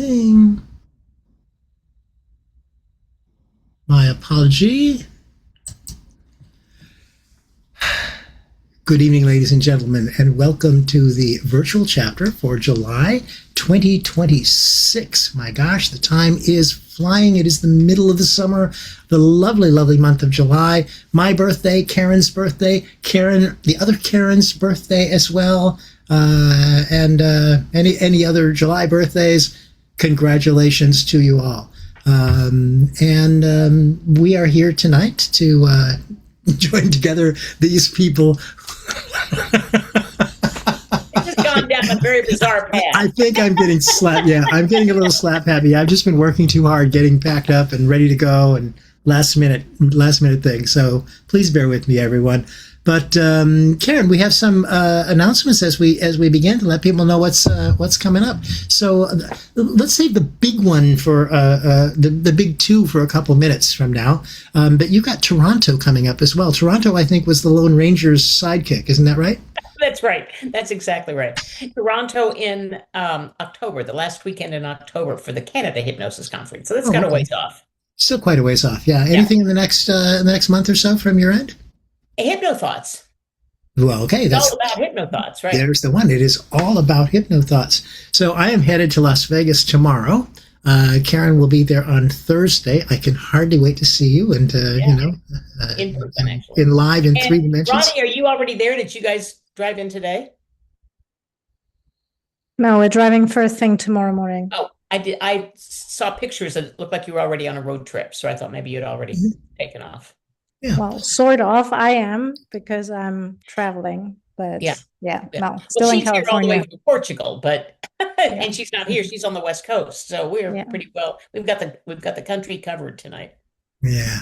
thing. My apology. Good evening, ladies and gentlemen, and welcome to the virtual chapter for July 2026. My gosh, the time is flying. It is the middle of the summer, the lovely, lovely month of July. My birthday, Karen's birthday, the other Karen's birthday as well, and any other July birthdays. Congratulations to you all. We are here tonight to join together these people. It's just gone down a very bizarre path. I think I'm getting I'm getting a little slap happy. I've just been working too hard, getting packed up and ready to go, and last minute thing. So please bear with me, everyone. But Karen, we have some announcements as we begin to let people know what's coming up. So let's save the big one for the big two for a couple minutes from now. But you've got Toronto coming up as well. Toronto, I think, was the Lone Ranger's sidekick. Isn't that right? That's right. That's exactly right. Toronto in October, the last weekend in October for the Canada Hypnosis Conference. So that's got a ways off. Still quite a ways off. Yeah. Anything in the next month or so from your end? Hypnothoughts. Well, okay. It's all about hypnothoughts, right? There's the one. It is all about hypnothoughts. So I am headed to Las Vegas tomorrow. Karen will be there on Thursday. I can hardly wait to see you and, in person, actually. In live in 3 dimensions. Ronia, are you already there? Did you guys drive in today? No, we're driving first thing tomorrow morning. Oh, I did. I saw pictures that looked like you were already on a road trip. So I thought maybe you'd already taken off. Yeah. Well, sort of. I am because I'm traveling, but no, still in California. She's here all the way from Portugal, but and she's not here. She's on the West Coast, so we're pretty well. We've got the country covered tonight. Yeah.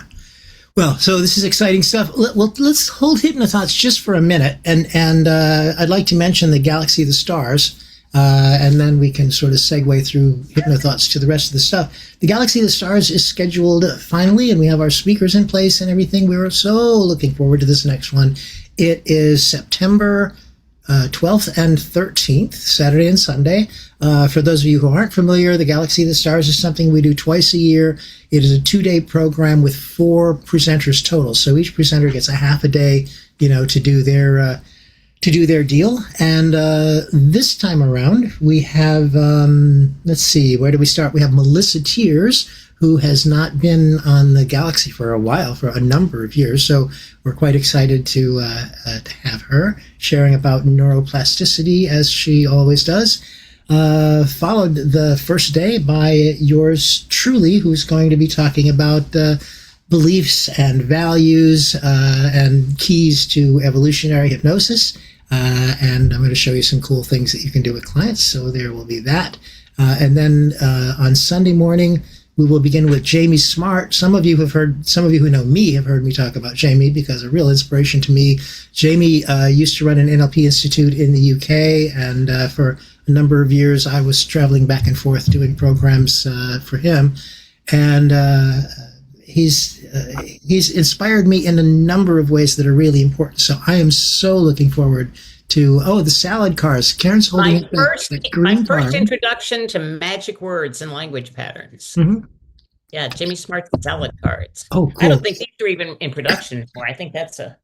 Well, so this is exciting stuff. Let's hold hypnothoughts just for a minute, and I'd like to mention the Galaxy of the Stars. And then we can sort of segue through hypnothoughts to the rest of the stuff. The Galaxy of the Stars is scheduled finally, and we have our speakers in place and everything. We were so looking forward to this next one. It is September 12th and 13th, Saturday and Sunday. For those of you who aren't familiar, the Galaxy of the Stars is something we do twice a year. It is a 2-day program with 4 presenters total. So each presenter gets a half a day, to do their deal. And this time around, we have, let's see, where do we start? We have Melissa Tiers, who has not been on the Galaxy for a while, for a number of years. So we're quite excited to have her sharing about neuroplasticity, as she always does. Followed the first day by yours truly, who's going to be talking about beliefs and values and keys to evolutionary hypnosis. And I'm going to show you some cool things that you can do with clients. So there will be that. And then on Sunday morning, we will begin with Jamie Smart. Some of you who know me have heard me talk about Jamie because a real inspiration to me. Jamie used to run an NLP institute in the UK. And for a number of years, I was traveling back and forth doing programs for him. And he's inspired me in a number of ways that are really important. So I am so looking forward to the salad cars. Karen's holding my first introduction to magic words and language patterns. Mm-hmm. Yeah, Jimmy Smart's salad cards. Oh, cool. I don't think these are even in production anymore. I think that's a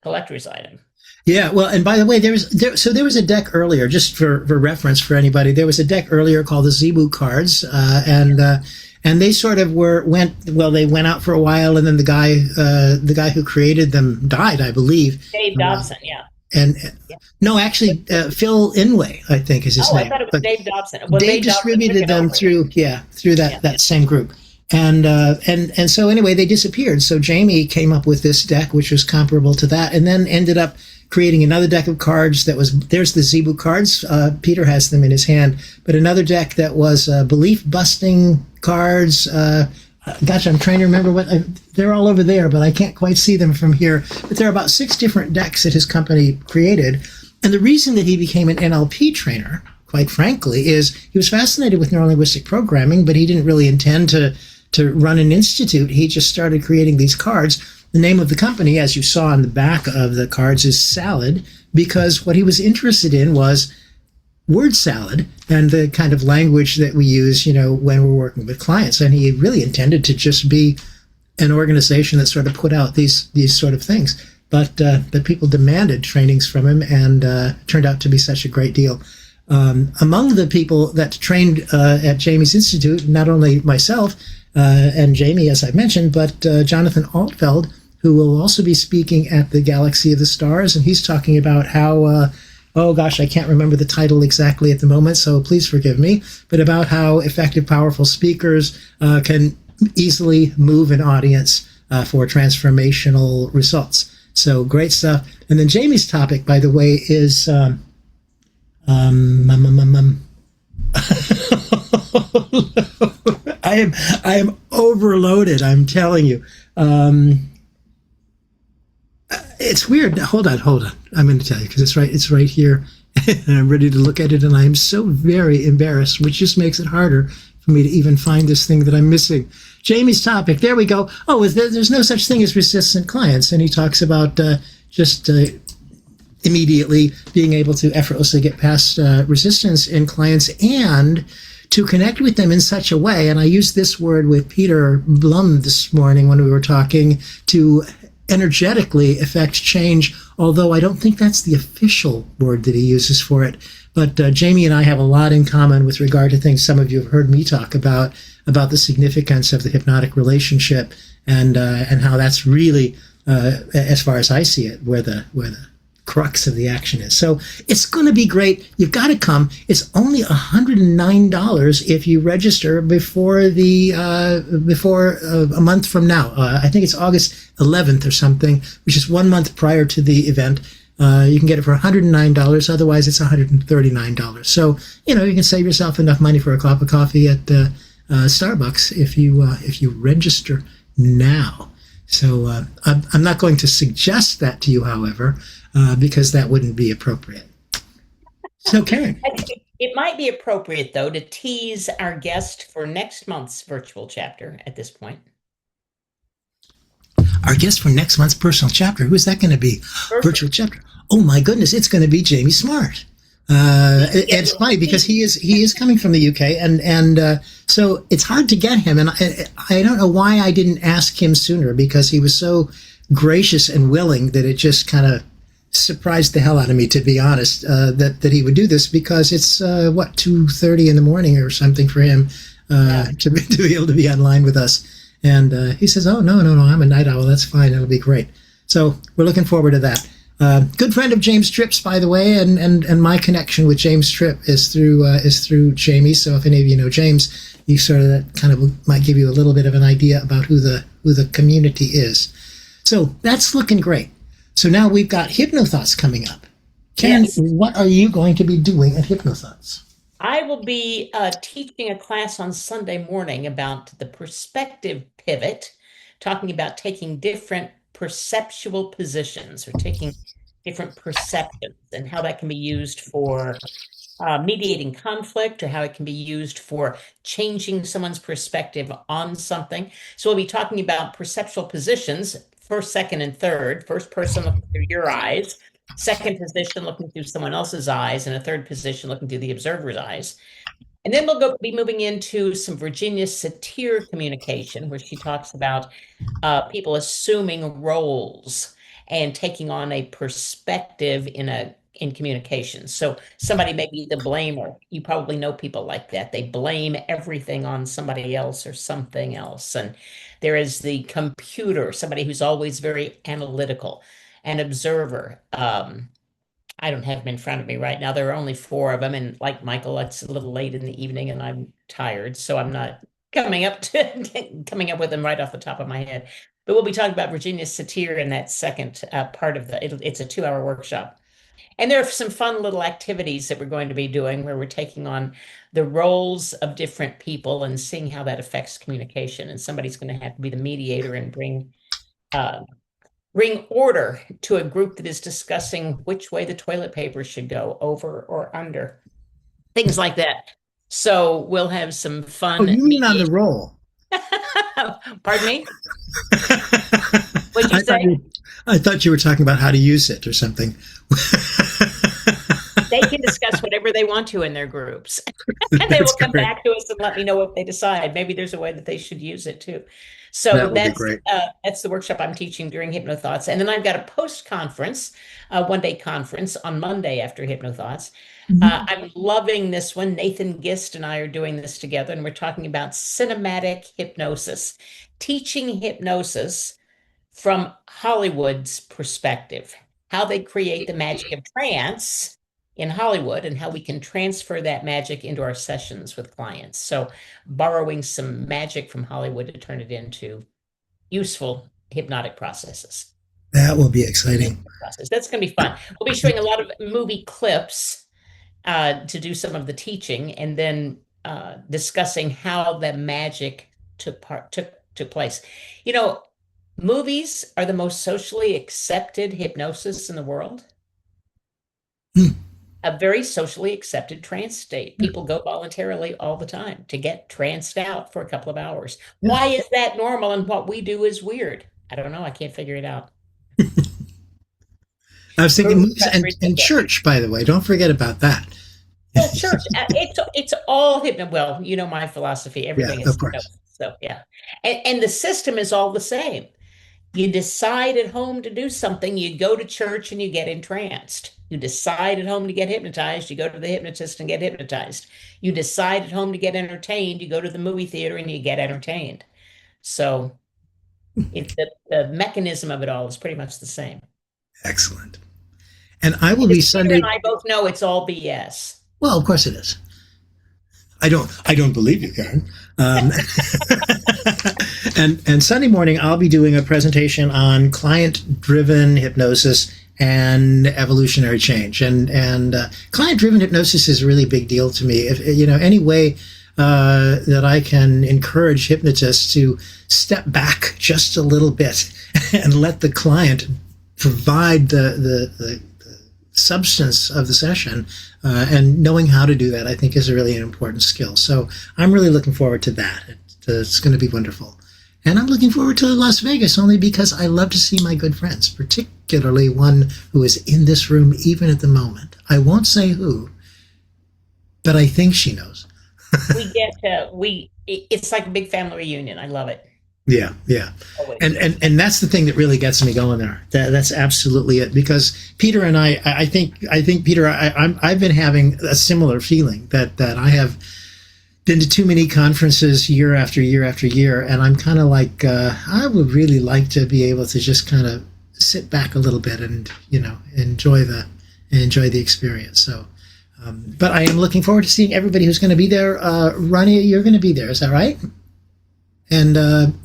collector's item. Yeah, well, and by the way, there was a deck earlier, just for reference for anybody. There was a deck earlier called the Zebu cards, and they sort of they went out for a while, and then the guy who created them died, I believe. Dave Dobson, yeah. No, actually, Phil Inouye, I think is his name. I thought it was Dave Dobson. Well, Dave distributed them through that same group. And so anyway, they disappeared. So Jamie came up with this deck, which was comparable to that, and then ended up creating another deck of cards there's the Zebu cards. Peter has them in his hand, but another deck that was belief busting cards. I'm trying to remember they're all over there, but I can't quite see them from here. But there are about 6 different decks that his company created. And the reason that he became an NLP trainer, quite frankly, is he was fascinated with neurolinguistic programming, but he didn't really intend to run an institute. He just started creating these cards. The name of the company, as you saw on the back of the cards, is Salad, because what he was interested in was word salad and the kind of language that we use, when we're working with clients. And he really intended to just be an organization that sort of put out these sort of things. But people demanded trainings from him, and turned out to be such a great deal. Among the people that trained at Jamie's Institute, not only myself and Jamie, as I mentioned, but Jonathan Altfeld, who will also be speaking at the Galaxy of the Stars. And he's talking about how, oh gosh, I can't remember the title exactly at the moment, so please forgive me, but about how effective, powerful speakers can easily move an audience for transformational results. So great stuff. And then Jamie's topic, by the way, is I am overloaded, I'm telling you. It's weird. Hold on. I'm going to tell you, because it's right here, and I'm ready to look at it, and I am so very embarrassed, which just makes it harder for me to even find this thing that I'm missing. Jamie's topic. There we go. Oh, there's no such thing as resistant clients, and he talks about just immediately being able to effortlessly get past resistance in clients and to connect with them in such a way. And I used this word with Peter Blum this morning when we were talking, to energetically affect change, although I don't think that's the official word that he uses for it. But Jamie and I have a lot in common with regard to things some of you have heard me talk about the significance of the hypnotic relationship, and how that's really, as far as I see it, where the crux of the action is. So it's going to be great. You've got to come. It's only $109 if you register before a month from now. I think it's August 11th or something, which is 1 month prior to the event. You can get it for $109. Otherwise, it's $139. So, you can save yourself enough money for a cup of coffee at Starbucks if you register now. So I'm not going to suggest that to you, however, because that wouldn't be appropriate. So, Karen. It might be appropriate, though, to tease our guest for next month's virtual chapter at this point. Our guest for next month's personal chapter, who is that going to be? Virtual chapter. Oh, my goodness, it's going to be Jamie Smart. It's funny because he is coming from the UK, and so it's hard to get him, and I don't know why I didn't ask him sooner, because he was so gracious and willing that it just kind of surprised the hell out of me, to be honest, that he would do this, because it's 2:30 in the morning or something for him to be able to be online with us. And he says, "Oh, no, I'm a night owl. That's fine. It'll be great." So we're looking forward to that. Good friend of James Tripp's, by the way, and my connection with James Tripp is through Jamie. So if any of you know James, you sort of, that kind of might give you a little bit of an idea about who the community is. So that's looking great. So now we've got Hypnothoughts coming up. Karen, yes. What are you going to be doing at Hypnothoughts? I will be teaching a class on Sunday morning about the perspective pivot, talking about taking different perceptual positions, or taking different perceptions, and how that can be used for mediating conflict, or how it can be used for changing someone's perspective on something. So we'll be talking about perceptual positions, first, second, and third. First person looking through your eyes, second position looking through someone else's eyes, and a third position looking through the observer's eyes. And then we'll be moving into some Virginia Satir communication, where she talks about people assuming roles and taking on a perspective in communication. So somebody may be the blamer. You probably know people like that. They blame everything on somebody else or something else. And there is the computer, somebody who's always very analytical, an observer. I don't have them in front of me right now. There are only 4 of them. And like Michael, it's a little late in the evening and I'm tired. So I'm not coming up with them right off the top of my head. But we'll be talking about Virginia Satir in that second part of it's a 2-hour workshop. And there are some fun little activities that we're going to be doing, where we're taking on the roles of different people and seeing how that affects communication. And somebody's going to have to be the mediator and bring order to a group that is discussing which way the toilet paper should go, over or under, things like that. So we'll have some fun. Oh, you mean on the roll? Pardon me? What'd you say? I thought you were talking about how to use it or something. They can discuss whatever they want to in their groups. And they will come back to us and let me know what they decide. Maybe there's a way that they should use it too. So that's the workshop I'm teaching during Hypnothoughts. And then I've got a post-conference, one-day conference on Monday after Hypnothoughts. I'm loving this one. Nathan Gist and I are doing this together, and we're talking about cinematic hypnosis, teaching hypnosis from Hollywood's perspective, how they create the magic of trance in Hollywood and how we can transfer that magic into our sessions with clients. So borrowing some magic from Hollywood to turn it into useful hypnotic processes. That will be exciting. That's going to be fun. We'll be showing a lot of movie clips to do some of the teaching, and then discussing how the magic took place. You know, movies are the most socially accepted hypnosis in the world. A very socially accepted trance state. People go voluntarily all the time to get tranced out for a couple of hours. Why is that normal and what we do is weird? I don't know. I can't figure it out. I was thinking movies and church, by the way. Don't forget about that. Well, church, it's all hypno. Well, you know my philosophy. Everything is hypnosis. So, yeah. And the system is all the same. You decide at home to do something, you go to church and you get entranced. You decide at home to get hypnotized, you go to the hypnotist and get hypnotized. You decide at home to get entertained, you go to the movie theater and you get entertained. So the mechanism of it all is pretty much the same. Excellent. And I will be Sunday. And I both know it's all BS. Well, of course it is. I don't believe you, Karen. And Sunday morning, I'll be doing a presentation on client-driven hypnosis and evolutionary change. And client-driven hypnosis is a really big deal to me. If any way that I can encourage hypnotists to step back just a little bit and let the client provide the substance of the session, and knowing how to do that, I think, is a really important skill. So I'm really looking forward to that. It's going to be wonderful. And I'm looking forward to Las Vegas only because I love to see my good friends, particularly one who is in this room even at the moment. I won't say who, but I think she knows. It's like a big family reunion. I love it. Yeah. And that's the thing that really gets me going there. That's absolutely it. Because Peter and I think Peter, I've been having a similar feeling that I have been to too many conferences year after year after year. And I'm kind of like, I would really like to be able to just kind of sit back a little bit and, enjoy the experience. So, but I am looking forward to seeing everybody who's going to be there. Ronia, you're going to be there. Is that right? And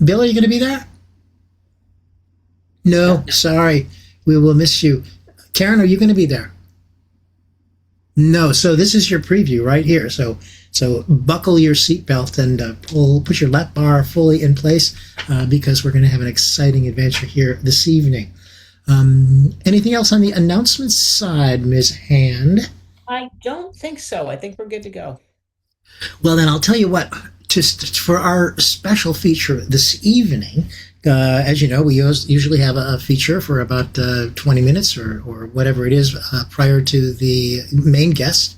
Bill, are you going to be there? No, sorry. We will miss you. Karen, are you going to be there? No. So this is your preview right here. So buckle your seatbelt and put your lap bar fully in place because we're going to have an exciting adventure here this evening. Anything else on the announcements side, Ms. Hand? I don't think so. I think we're good to go. Well, then I'll tell you what. Just for our special feature this evening, as you know, we usually have a feature for about 20 minutes or whatever it is prior to the main guest.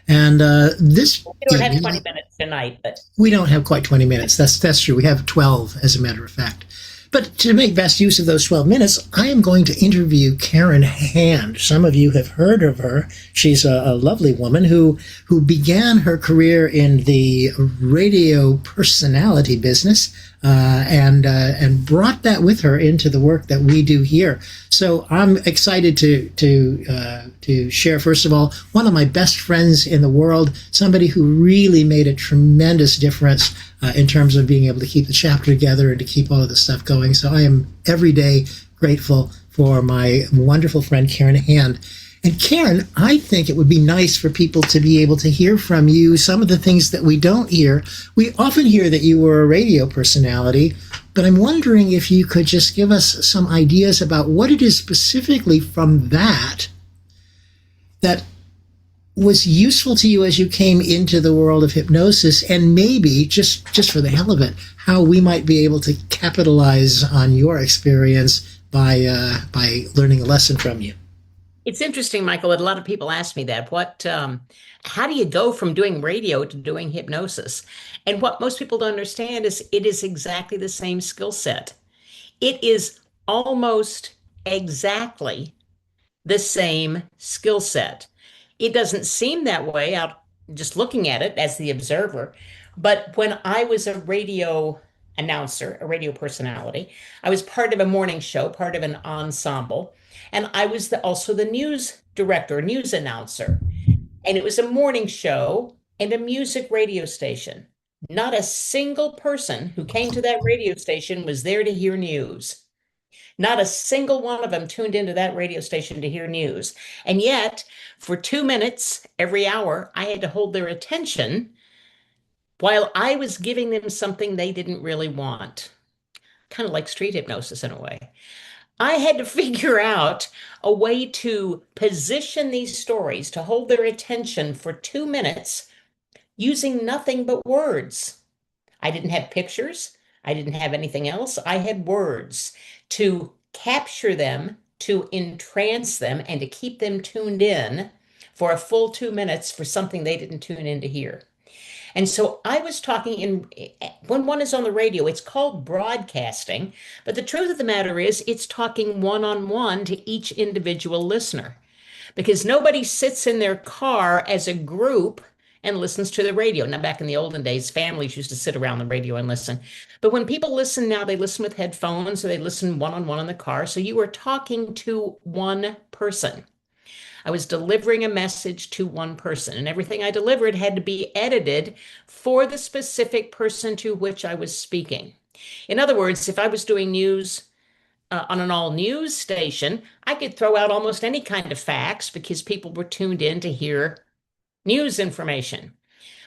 And this we don't have 20 minutes tonight, but we don't have quite 20 minutes. That's true. We have 12, as a matter of fact. But to make best use of those 12 minutes, I am going to interview Karen Hand. Some of you have heard of her. She's a lovely woman who began her career in the radio personality business and brought that with her into the work that we do here. So I'm excited to share, first of all, one of my best friends in the world, somebody who really made a tremendous difference in terms of being able to keep the chapter together and to keep all of this stuff going. So I am every day grateful for my wonderful friend, Karen Hand. And Karen, I think it would be nice for people to be able to hear from you some of the things that we don't hear. We often hear that you were a radio personality, but I'm wondering if you could just give us some ideas about what it is specifically from that was useful to you as you came into the world of hypnosis, and maybe just for the hell of it, how we might be able to capitalize on your experience by learning a lesson from you. It's interesting, Michael, that a lot of people ask me that. How do you go from doing radio to doing hypnosis? And what most people don't understand is it is exactly the same skill set. It is almost exactly the same skill set. It doesn't seem that way out just looking at it as the observer. But when I was a radio announcer, a radio personality, I was part of a morning show, part of an ensemble, and I was also the news director, news announcer. And it was a morning show and a music radio station. Not a single person who came to that radio station was there to hear news. Not a single one of them tuned into that radio station to hear news. And yet, for 2 minutes every hour, I had to hold their attention while I was giving them something they didn't really want. Kind of like street hypnosis in a way. I had to figure out a way to position these stories to hold their attention for 2 minutes using nothing but words. I didn't have pictures. I didn't have anything else. I had words to capture them, to entrance them, and to keep them tuned in for a full 2 minutes for something they didn't tune in to hear. And so I was when one is on the radio, it's called broadcasting, but the truth of the matter is it's talking one-on-one to each individual listener because nobody sits in their car as a group and listens to the radio. Now, back in the olden days, families used to sit around the radio and listen. But when people listen now, they listen with headphones or they listen one-on-one in the car. So you are talking to one person. I was delivering a message to one person, and everything I delivered had to be edited for the specific person to which I was speaking. In other words, if I was doing news on an all news station, I could throw out almost any kind of facts because people were tuned in to hear news information.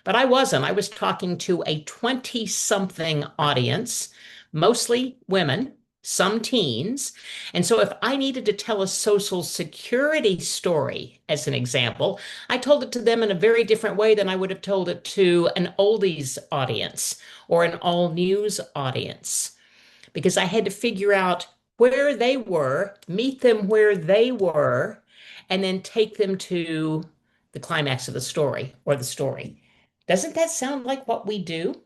But I wasn't. I was talking to a 20-something audience, mostly women, some teens. And so if I needed to tell a social security story, as an example, I told it to them in a very different way than I would have told it to an oldies audience or an all news audience, because I had to figure out where they were, meet them where they were, and then take them to the climax of the story or the story. Doesn't that sound like what we do?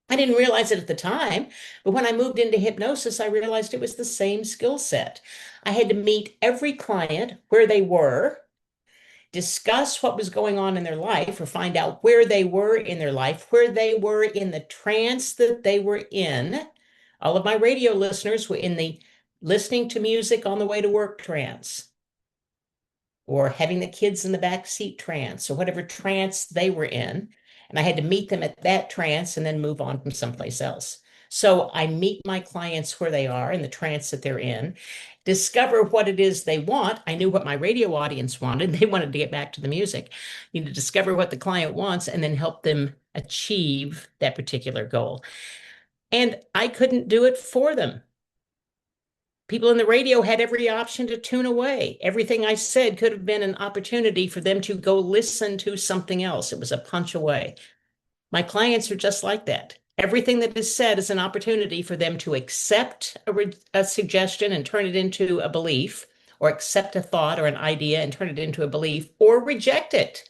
I didn't realize it at the time, but when I moved into hypnosis, I realized it was the same skill set. I had to meet every client where they were, discuss what was going on in their life, or find out where they were in their life, where they were in the trance that they were in. All of my radio listeners were in the listening to music on the way to work trance, or having the kids in the back seat trance, or whatever trance they were in. And I had to meet them at that trance and then move on from someplace else. So I meet my clients where they are in the trance that they're in, discover what it is they want. I knew what my radio audience wanted. They wanted to get back to the music. You need to discover what the client wants and then help them achieve that particular goal. And I couldn't do it for them. People in the radio had every option to tune away. Everything I said could have been an opportunity for them to go listen to something else. It was a punch away. My clients are just like that. Everything that is said is an opportunity for them to accept a suggestion and turn it into a belief, or accept a thought or an idea and turn it into a belief, or reject it.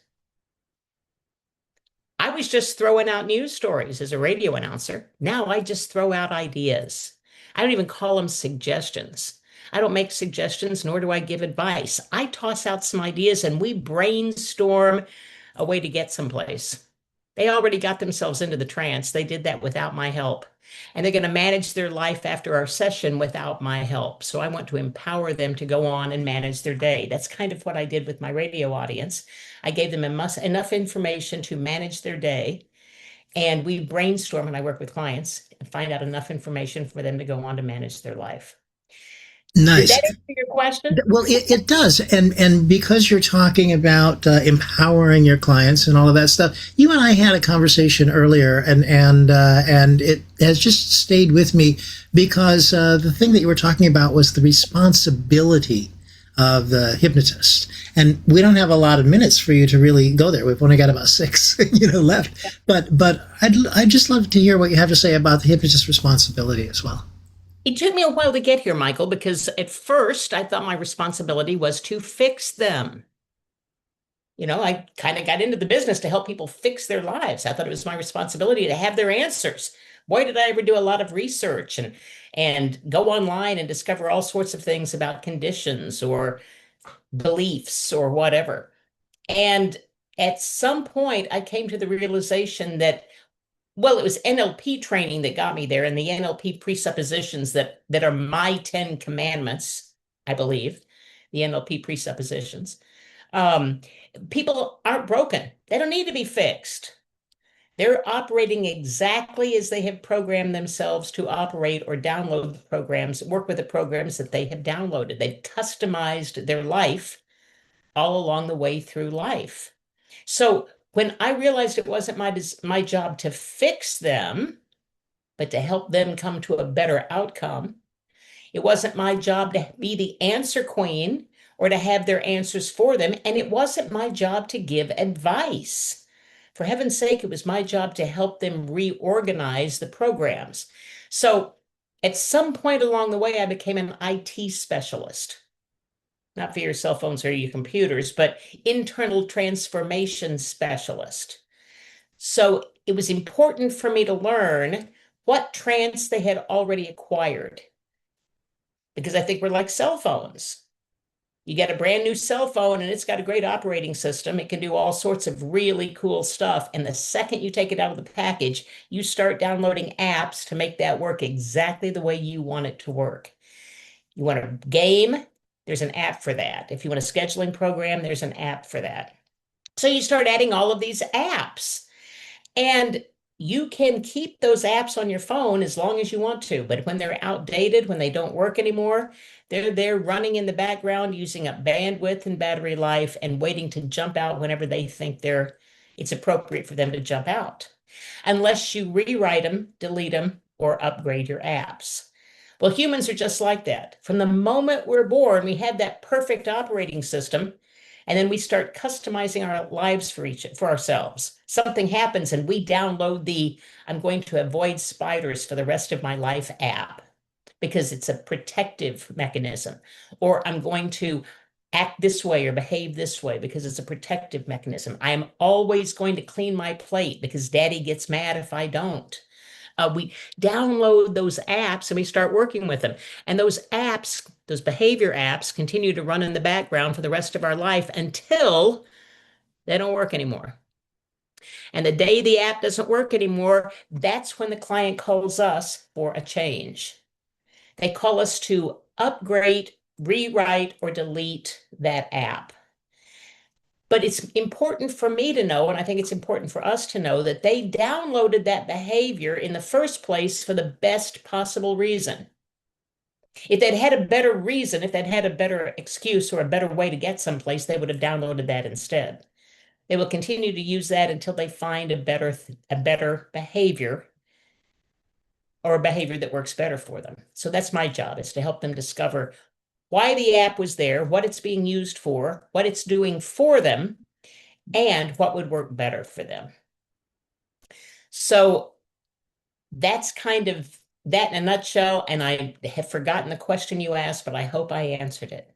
I was just throwing out news stories as a radio announcer. Now I just throw out ideas. I don't even call them suggestions. I don't make suggestions, nor do I give advice. I toss out some ideas and we brainstorm a way to get someplace. They already got themselves into the trance. They did that without my help. And they're going to manage their life after our session without my help. So I want to empower them to go on and manage their day. That's kind of what I did with my radio audience. I gave them enough information to manage their day. And we brainstorm, and I work with clients and find out enough information for them to go on to manage their life. Nice. Did that answer your question? Well, it does. And because you're talking about empowering your clients and all of that stuff, you and I had a conversation earlier, and it has just stayed with me because the thing that you were talking about was the responsibility of the hypnotist. And we don't have a lot of minutes for you to really go there. We've only got about 6, left. But I'd just love to hear what you have to say about the hypnotist's responsibility as well. It took me a while to get here, Michael, because at first I thought my responsibility was to fix them. I kind of got into the business to help people fix their lives. I thought it was my responsibility to have their answers. Boy, did I ever do a lot of research and go online and discover all sorts of things about conditions or beliefs or whatever. And at some point, I came to the realization that, well, it was NLP training that got me there, and the NLP presuppositions that are my 10 commandments, I believe, the NLP presuppositions. People aren't broken. They don't need to be fixed. They're operating exactly as they have programmed themselves to operate or download the programs, work with the programs that they have downloaded. They've customized their life all along the way through life. So when I realized it wasn't my job to fix them, but to help them come to a better outcome, it wasn't my job to be the answer queen or to have their answers for them, and it wasn't my job to give advice. For heaven's sake, it was my job to help them reorganize the programs. So at some point along the way, I became an IT specialist. Not for your cell phones or your computers, but internal transformation specialist. So it was important for me to learn what trance they had already acquired. Because I think we're like cell phones. You get a brand new cell phone and it's got a great operating system. It can do all sorts of really cool stuff. And the second you take it out of the package, you start downloading apps to make that work exactly the way you want it to work. You want a game? There's an app for that. If you want a scheduling program, there's an app for that. So you start adding all of these apps. And you can keep those apps on your phone as long as you want to, but when they're outdated, when they don't work anymore, they're running in the background, using up bandwidth and battery life and waiting to jump out whenever they think it's appropriate for them to jump out, unless you rewrite them, delete them, or upgrade your apps. Well, humans are just like that. From the moment we're born, we have that perfect operating system. And then we start customizing our lives for ourselves. Something happens and we download I'm going to avoid spiders for the rest of my life app because it's a protective mechanism. Or I'm going to act this way or behave this way because it's a protective mechanism. I am always going to clean my plate because daddy gets mad if I don't. We download those apps and we start working with them. And those apps, those behavior apps, continue to run in the background for the rest of our life until they don't work anymore. And the day the app doesn't work anymore, that's when the client calls us for a change. They call us to upgrade, rewrite, or delete that app. But it's important for me to know, and I think it's important for us to know, that they downloaded that behavior in the first place for the best possible reason. If they'd had a better reason, if they'd had a better excuse or a better way to get someplace, they would have downloaded that instead. They will continue to use that until they find a better behavior or a behavior that works better for them. So that's my job, is to help them discover why the app was there, what it's being used for, what it's doing for them, and what would work better for them. So that's kind of that in a nutshell. And I have forgotten the question you asked, but I hope I answered it.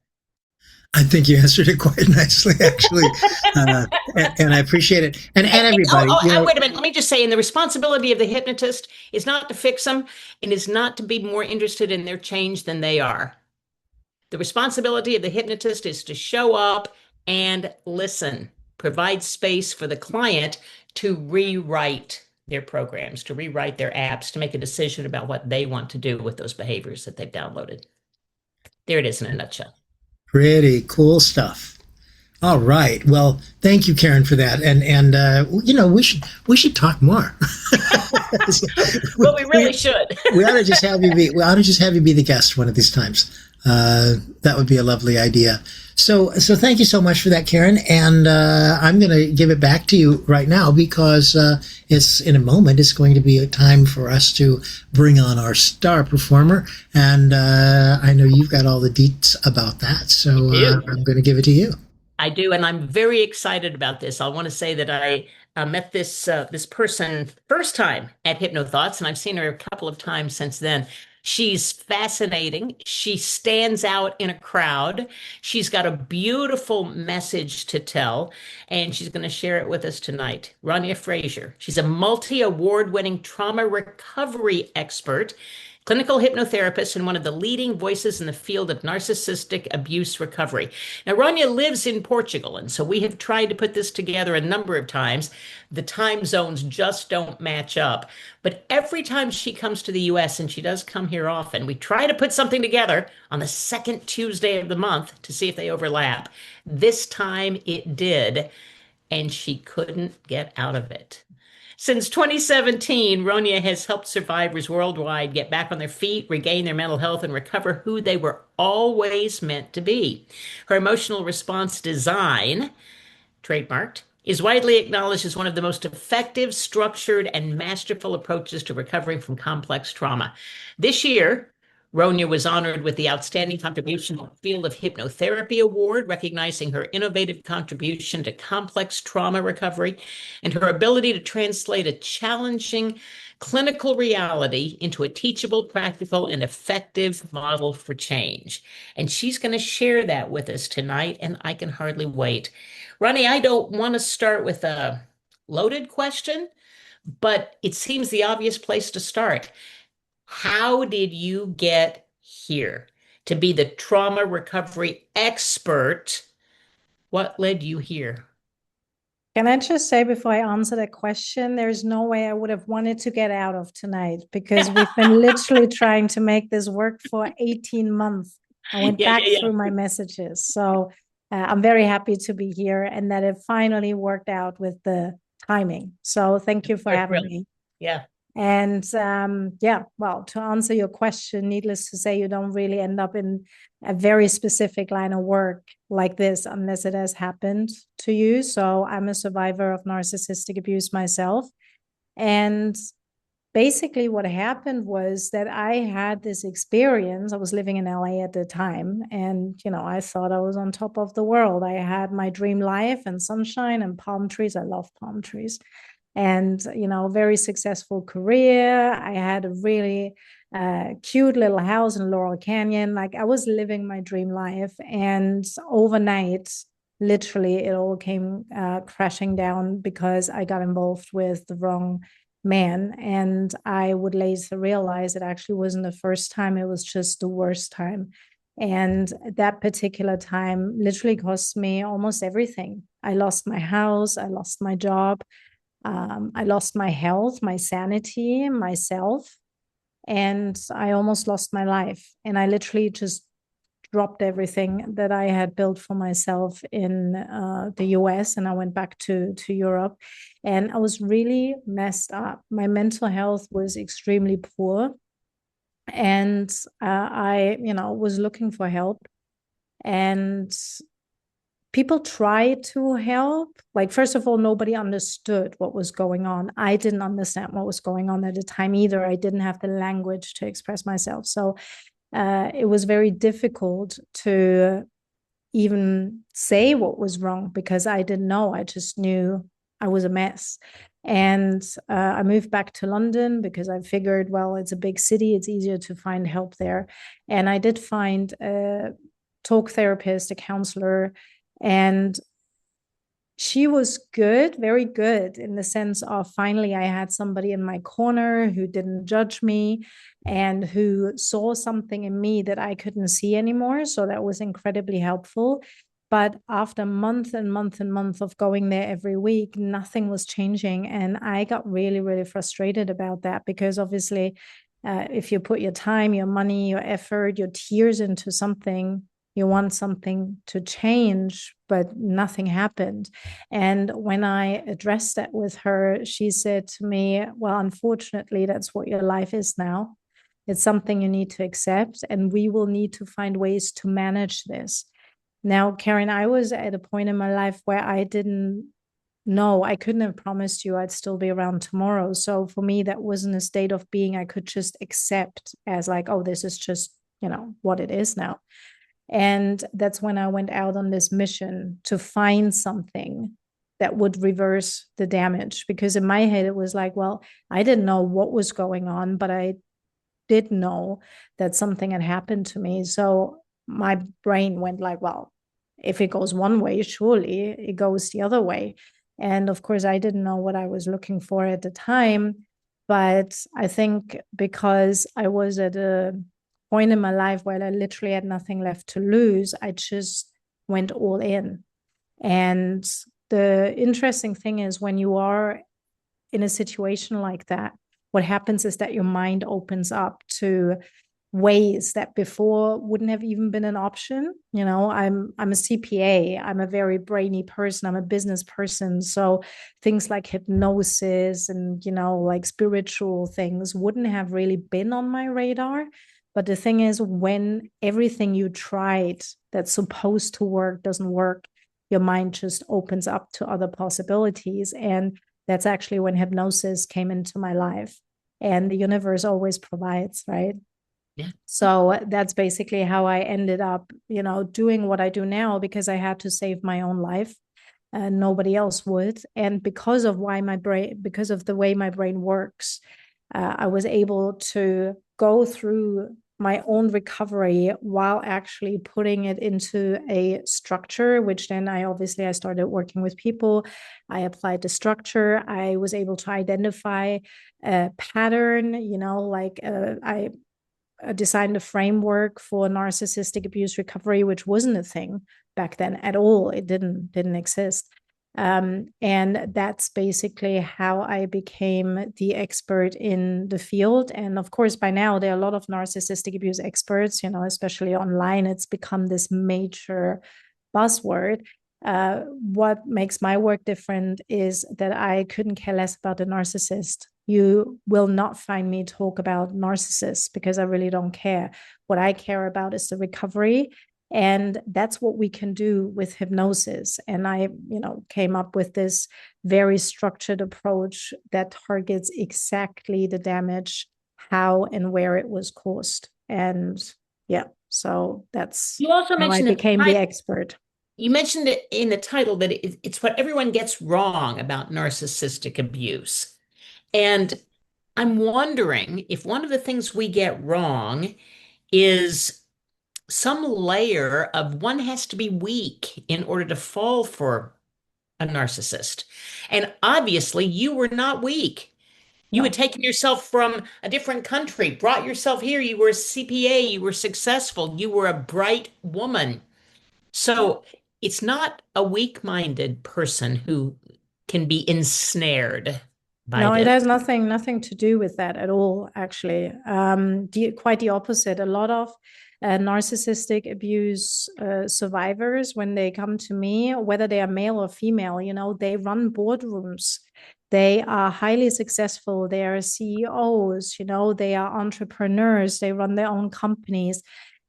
I think you answered it quite nicely, actually, and I appreciate it. And everybody, wait a minute. Let me just say, and the responsibility of the hypnotist is not to fix them, and is not to be more interested in their change than they are. The responsibility of the hypnotist is to show up and listen, provide space for the client to rewrite their programs, to rewrite their apps, to make a decision about what they want to do with those behaviors that they've downloaded. There it is in a nutshell. Pretty cool stuff. All right. Well, thank you, Karen, for that. And we should talk more. Well, we really should. We ought to just have you be the guest one of these times. That would be a lovely idea. So thank you so much for that, Karen. And I'm going to give it back to you right now because it's in a moment. It's going to be a time for us to bring on our star performer, and I know you've got all the deets about that. So I'm going to give it to you. I do, and I'm very excited about this. I want to say that I met this person first time at Hypnothoughts, and I've seen her a couple of times since then. She's fascinating. She stands out in a crowd. She's got a beautiful message to tell, and she's going to share it with us tonight. Ronia Fraser. She's a multi-award-winning trauma recovery expert, clinical hypnotherapist, and one of the leading voices in the field of narcissistic abuse recovery. Now, Ronia lives in Portugal, and so we have tried to put this together a number of times. The time zones just don't match up. But every time she comes to the US, and she does come here often, we try to put something together on the second Tuesday of the month to see if they overlap. This time it did, and she couldn't get out of it. Since 2017, Ronia has helped survivors worldwide get back on their feet, regain their mental health, and recover who they were always meant to be. Her emotional response design, trademarked, is widely acknowledged as one of the most effective, structured, and masterful approaches to recovering from complex trauma. This year, Ronia was honored with the Outstanding Contribution to the Field of Hypnotherapy Award, recognizing her innovative contribution to complex trauma recovery and her ability to translate a challenging clinical reality into a teachable, practical, and effective model for change. And she's going to share that with us tonight, and I can hardly wait. Ronnie, I don't want to start with a loaded question, but it seems the obvious place to start. How did you get here to be the trauma recovery expert? What led you here? Can I just say before I answer that question, there's no way I would have wanted to get out of tonight because we've been literally trying to make this work for 18 months. I went back through my messages. So I'm very happy to be here and that it finally worked out with the timing. So thank you for having me. Yeah. And well, to answer your question, needless to say, you don't really end up in a very specific line of work like this unless it has happened to you. So I'm a survivor of narcissistic abuse myself. And basically what happened was that I had this experience. I was living in LA at the time, and I thought I was on top of the world. I had my dream life and sunshine and palm trees. I love palm trees. And very successful career. I had a really cute little house in Laurel Canyon. Like, I was living my dream life, and overnight, literally, it all came crashing down because I got involved with the wrong man. And I would later realize it actually wasn't the first time, it was just the worst time. And that particular time literally cost me almost everything. I lost my house, I lost my job, I lost my health, my sanity, myself, and I almost lost my life. And I literally just dropped everything that I had built for myself in the US, and I went back to Europe, and I was really messed up. My mental health was extremely poor, and I was looking for help, and people tried to help. Like, first of all, nobody understood what was going on. I didn't understand what was going on at the time either. I didn't have the language to express myself. So it was very difficult to even say what was wrong because I didn't know. I just knew I was a mess. And I moved back to London because I figured, well, it's a big city, it's easier to find help there. And I did find a talk therapist, a counselor, and she was good, very good, in the sense of finally I had somebody in my corner who didn't judge me and who saw something in me that I couldn't see anymore. So that was incredibly helpful. But after month and month and month of going there every week, nothing was changing. And I got really, really frustrated about that because obviously, if you put your time, your money, your effort, your tears into something, you want something to change, but nothing happened. And when I addressed that with her, she said to me, well, unfortunately, that's what your life is now. It's something you need to accept, and we will need to find ways to manage this. Now, Karen, I was at a point in my life where I didn't know. I couldn't have promised you I'd still be around tomorrow. So for me, that wasn't a state of being I could just accept as like, oh, this is just, what it is now. And that's when I went out on this mission to find something that would reverse the damage. Because in my head, it was like, well, I didn't know what was going on, but I did know that something had happened to me. So my brain went like, well, if it goes one way, surely it goes the other way. And of course, I didn't know what I was looking for at the time. But I think because I was at a point in my life where I literally had nothing left to lose, I just went all in. And the interesting thing is when you are in a situation like that, what happens is that your mind opens up to ways that before wouldn't have even been an option. You know, I'm a CPA, I'm a very brainy person, I'm a business person. So things like hypnosis and, you know, like spiritual things wouldn't have really been on my radar. But the thing is, when everything you tried that's supposed to work doesn't work, your mind just opens up to other possibilities. And that's actually when hypnosis came into my life. And the universe always provides, right? Yeah. So that's basically how I ended up, you know, doing what I do now, because I had to save my own life and nobody else would. And because of because of the way my brain works, I was able to go through my own recovery while actually putting it into a structure, which then I started working with people. I applied the structure. I was able to identify a pattern, you know, like I designed a framework for narcissistic abuse recovery, which wasn't a thing back then at all. It didn't exist. And that's basically how I became the expert in the field. And of course, by now, there are a lot of narcissistic abuse experts, you know, especially online. It's become this major buzzword. What makes my work different is that I couldn't care less about the narcissist. You will not find me talk about narcissists because I really don't care. What I care about is the recovery. And that's what we can do with hypnosis. And I, you know, came up with this very structured approach that targets exactly the damage, how and where it was caused. And yeah, so that's You also how I mentioned became the expert. you mentioned it in the title that it's what everyone gets wrong about narcissistic abuse. And I'm wondering if one of the things we get wrong is some layer of one has to be weak in order to fall for a narcissist. And obviously, you were not weak. You had No. taken yourself from a different country, brought yourself here. You were a CPA, you were successful, you were a bright woman. So it's not a weak-minded person who can be ensnared by No, it this. has nothing to do with that at all, actually. Quite the opposite. A lot of narcissistic abuse survivors, when they come to me, whether they are male or female, you know, they run boardrooms. They are highly successful. They are CEOs, you know, they are entrepreneurs. They run their own companies.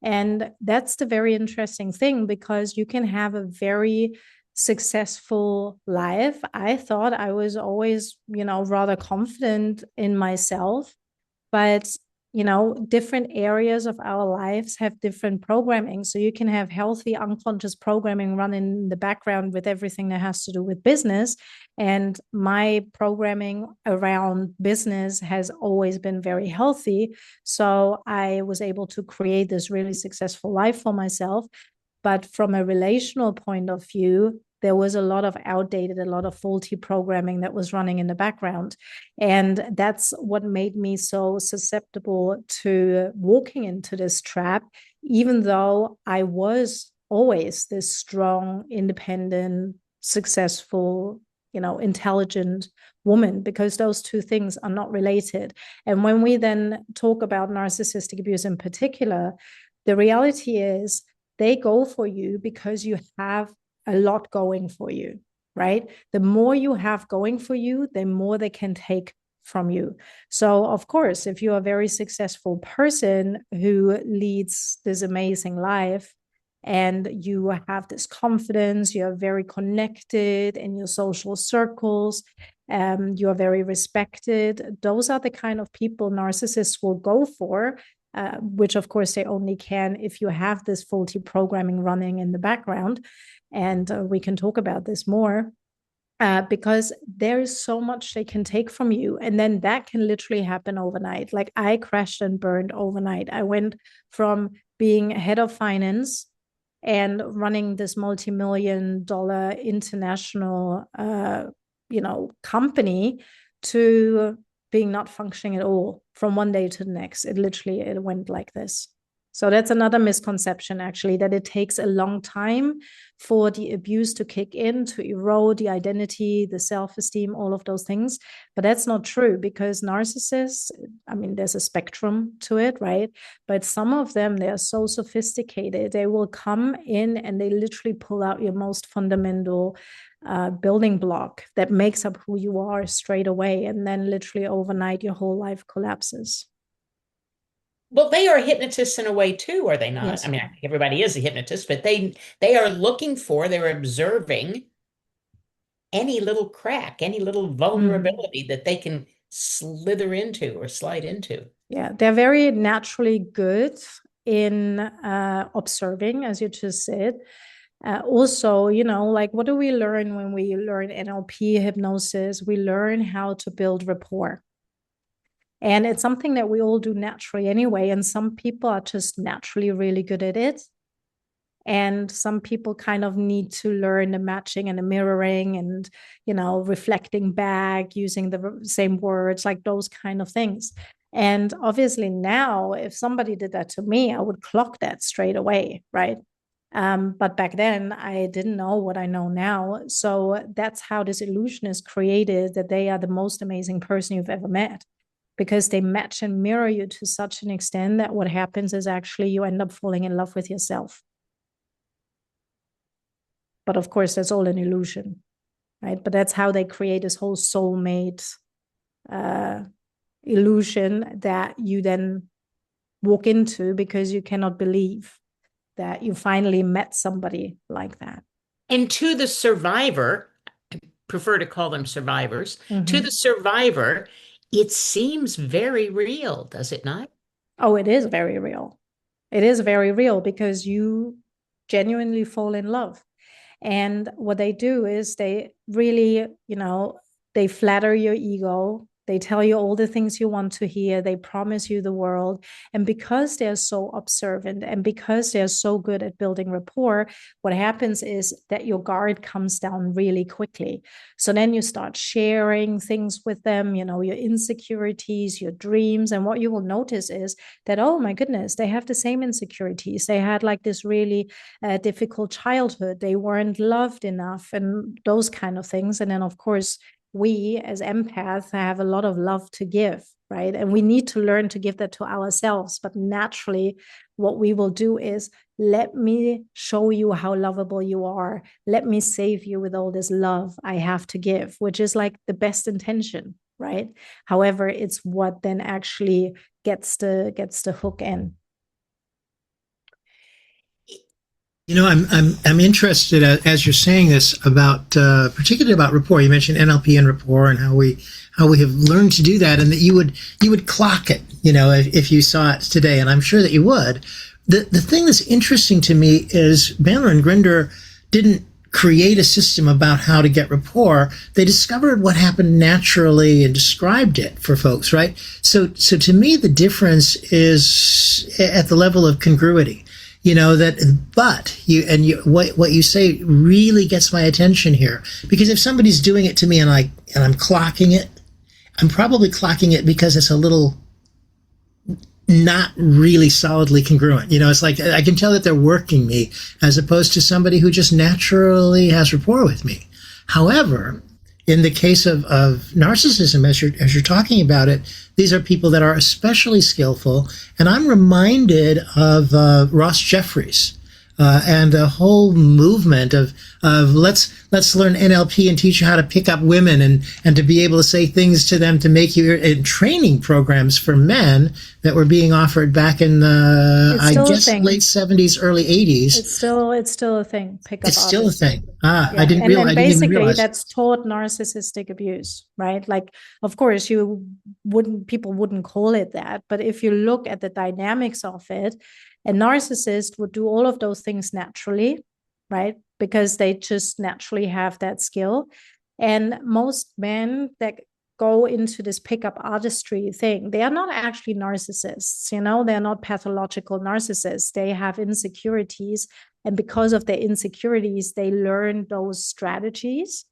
And that's the very interesting thing, because you can have a very successful life. I thought I was always, you know, rather confident in myself, but you know, different areas of our lives have different programming. So you can have healthy unconscious programming running in the background with everything that has to do with business. And my programming around business has always been very healthy. So I was able to create this really successful life for myself. But from a relational point of view, there was a lot of outdated, a lot of faulty programming that was running in the background. And that's what made me so susceptible to walking into this trap, even though I was always this strong, independent, successful, you know, intelligent woman, because those two things are not related. And when we then talk about narcissistic abuse in particular, the reality is they go for you because you have a lot going for you, right? The more you have going for you, the more they can take from you. So, of course, if you're a very successful person who leads this amazing life and you have this confidence, you're very connected in your social circles, you are very respected, those are the kind of people narcissists will go for. Which of course they only can if you have this faulty programming running in the background. And we can talk about this more. because there is so much they can take from you. And then that can literally happen overnight. Like I crashed and burned overnight. I went from being head of finance and running this multi-million-dollar international, company to being not functioning at all from one day to the next. It went like this. So that's another misconception, actually, that it takes a long time for the abuse to kick in, to erode the identity, the self-esteem, all of those things. But that's not true, because narcissists, I mean, there's a spectrum to it, right? But some of them, they are so sophisticated. They will come in and they literally pull out your most fundamental building block that makes up who you are straight away. And then literally overnight, your whole life collapses. Well, they are hypnotists in a way too, are they not? Yes. I mean, I think everybody is a hypnotist, but they are looking for, they're observing any little crack, any little vulnerability that they can slither into or slide into. Yeah, they're very naturally good in observing, as you just said. Also, like, what do we learn when we learn NLP hypnosis? We learn how to build rapport. And it's something that we all do naturally anyway. And some people are just naturally really good at it. And some people kind of need to learn the matching and the mirroring and, reflecting back, using the same words, like those kind of things. And obviously now, if somebody did that to me, I would clock that straight away, right? But back then, I didn't know what I know now. So that's how this illusion is created, that they are the most amazing person you've ever met, because they match and mirror you to such an extent that what happens is actually you end up falling in love with yourself. But of course, that's all an illusion, right? But that's how they create this whole soulmate illusion that you then walk into, because you cannot believe that you finally met somebody like that. And to the survivor, I prefer to call them survivors, to the survivor, it seems very real, does it not? Oh, it is very real. It is very real, because you genuinely fall in love. And what they do is they really, they flatter your ego. They tell you all the things you want to hear. They promise you the world. And because they're so observant and because they're so good at building rapport, what happens is that your guard comes down really quickly. So then you start sharing things with them, your insecurities, your dreams. And what you will notice is that, oh my goodness, they have the same insecurities. They had like this really difficult childhood. They weren't loved enough and those kind of things. And then, of course, we as empaths have a lot of love to give, right? And we need to learn to give that to ourselves. But naturally, what we will do is, let me show you how lovable you are. Let me save you with all this love I have to give, which is like the best intention, right? However, it's what then actually gets the hook in. I'm interested, as you're saying this, about particularly about rapport. You mentioned NLP and rapport and how we have learned to do that, and that you would clock it, if you saw it today, and I'm sure that you would. The thing that's interesting to me is Bandler and Grinder didn't create a system about how to get rapport. They discovered what happened naturally and described it for folks, right? So to me, the difference is at the level of congruity. What you say really gets my attention here, because if somebody's doing it to me and I'm clocking it, I'm probably clocking it because it's a little not really solidly congruent. It's like I can tell that they're working me, as opposed to somebody who just naturally has rapport with me. However, in the case of narcissism, as you're talking about it, these are people that are especially skillful. And I'm reminded of Ross Jeffries and a whole movement of let's learn NLP and teach you how to pick up women and to be able to say things to them to make you, in training programs for men that were being offered back in the late 70s, early 80s. It's still a thing. It's still a thing. Yeah. I didn't realize. Basically, that's taught narcissistic abuse, right? Like, of course, people wouldn't call it that, but if you look at the dynamics of it, a narcissist would do all of those things naturally, right? Because they just naturally have that skill. And most men that go into this pickup artistry thing, they are not actually narcissists, they're not pathological narcissists. They have insecurities. And because of their insecurities, they learn those strategies.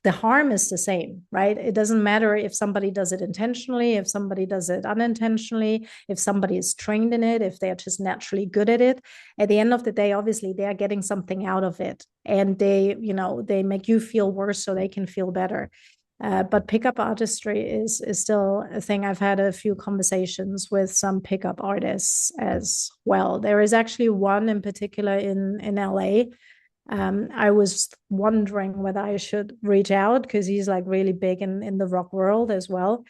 The harm is the same, right? It doesn't matter if somebody does it intentionally, if somebody does it unintentionally, if somebody is trained in it, if they're just naturally good at it. At the end of the day, obviously, they are getting something out of it. And they make you feel worse so they can feel better. But pickup artistry is still a thing. I've had a few conversations with some pickup artists as well. There is actually one in particular in LA. I was wondering whether I should reach out because he's like really big in the rock world as well.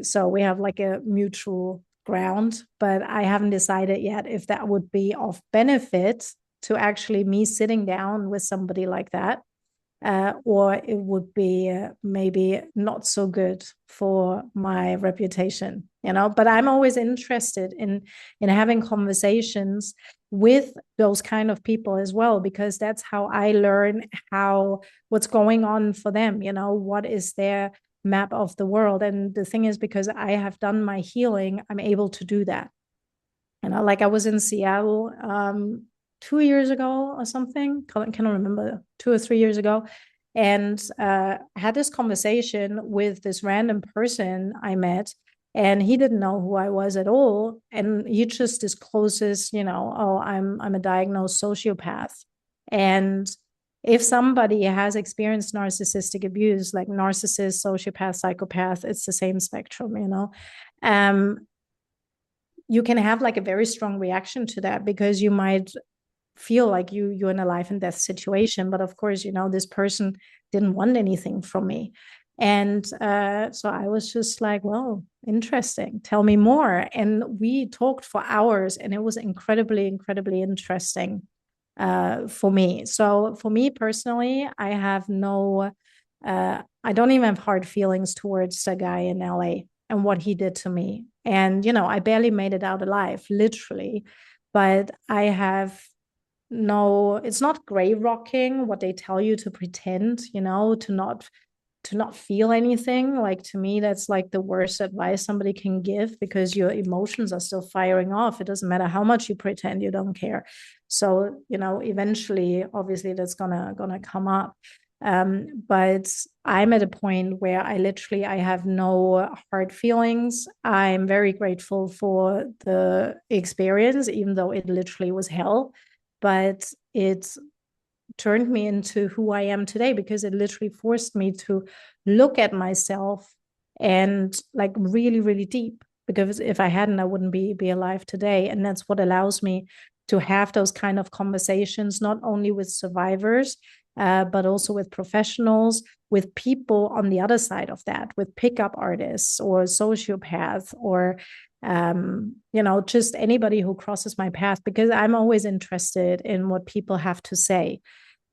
So we have like a mutual ground, but I haven't decided yet if that would be of benefit to actually me sitting down with somebody like that. Or it would be maybe not so good for my reputation, but I'm always interested in having conversations with those kind of people as well, because that's how I learn what's going on for them, what is their map of the world. And the thing is, because I have done my healing, I'm able to do that. Like I was in Seattle 2 years ago or something, cannot remember, 2 or 3 years ago, and had this conversation with this random person I met, and he didn't know who I was at all, and he just discloses, oh, I'm a diagnosed sociopath. And if somebody has experienced narcissistic abuse, like narcissist, sociopath, psychopath, it's the same spectrum, you can have like a very strong reaction to that, because you might feel like you're in a life and death situation. But of course, this person didn't want anything from me. And so I was just like, well, interesting. Tell me more. And we talked for hours, and it was incredibly, incredibly interesting for me. So for me personally, I have I don't even have hard feelings towards the guy in LA and what he did to me. And, I barely made it out alive, literally. But I have it's not gray rocking what they tell you to pretend, to not feel anything. Like, to me, that's like the worst advice somebody can give, because your emotions are still firing off. It doesn't matter how much you pretend you don't care. So, eventually, obviously, that's gonna come up. But I'm at a point where I have no hard feelings. I'm very grateful for the experience, even though it literally was hell. But it turned me into who I am today, because it literally forced me to look at myself and like really, really deep, because if I hadn't, I wouldn't be alive today. And that's what allows me to have those kind of conversations, not only with survivors, but also with professionals, with people on the other side of that, with pickup artists or sociopaths, or just anybody who crosses my path, because I'm always interested in what people have to say.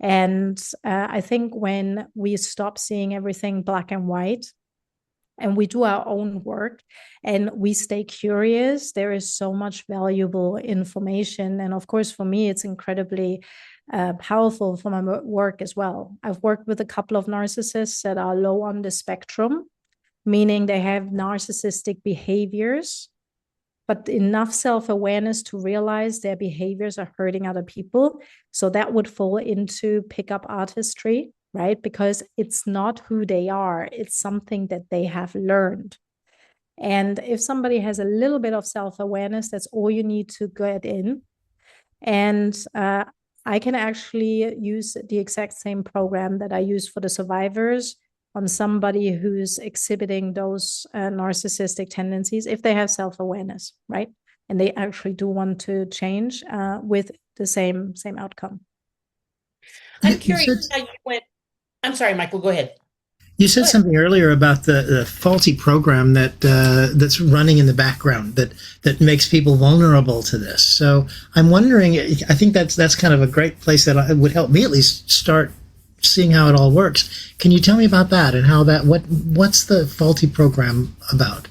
And I think when we stop seeing everything black and white, and we do our own work, and we stay curious, there is so much valuable information. And of course, for me, it's incredibly powerful for my work as well. I've worked with a couple of narcissists that are low on the spectrum, meaning they have narcissistic behaviors, but enough self-awareness to realize their behaviors are hurting other people. So that would fall into pickup artistry, right? Because it's not who they are, it's something that they have learned. And if somebody has a little bit of self-awareness, that's all you need to get in. And I can actually use the exact same program that I use for the survivors on somebody who's exhibiting those narcissistic tendencies, if they have self-awareness, right? And they actually do want to change with the same outcome. I'm curious how you went. I'm sorry, Michael, go ahead. You said something earlier about the faulty program that's running in the background that makes people vulnerable to this. So I'm wondering, I think that's kind of a great place that would help me at least start seeing how it all works. Can you tell me about that and how what's the faulty program about?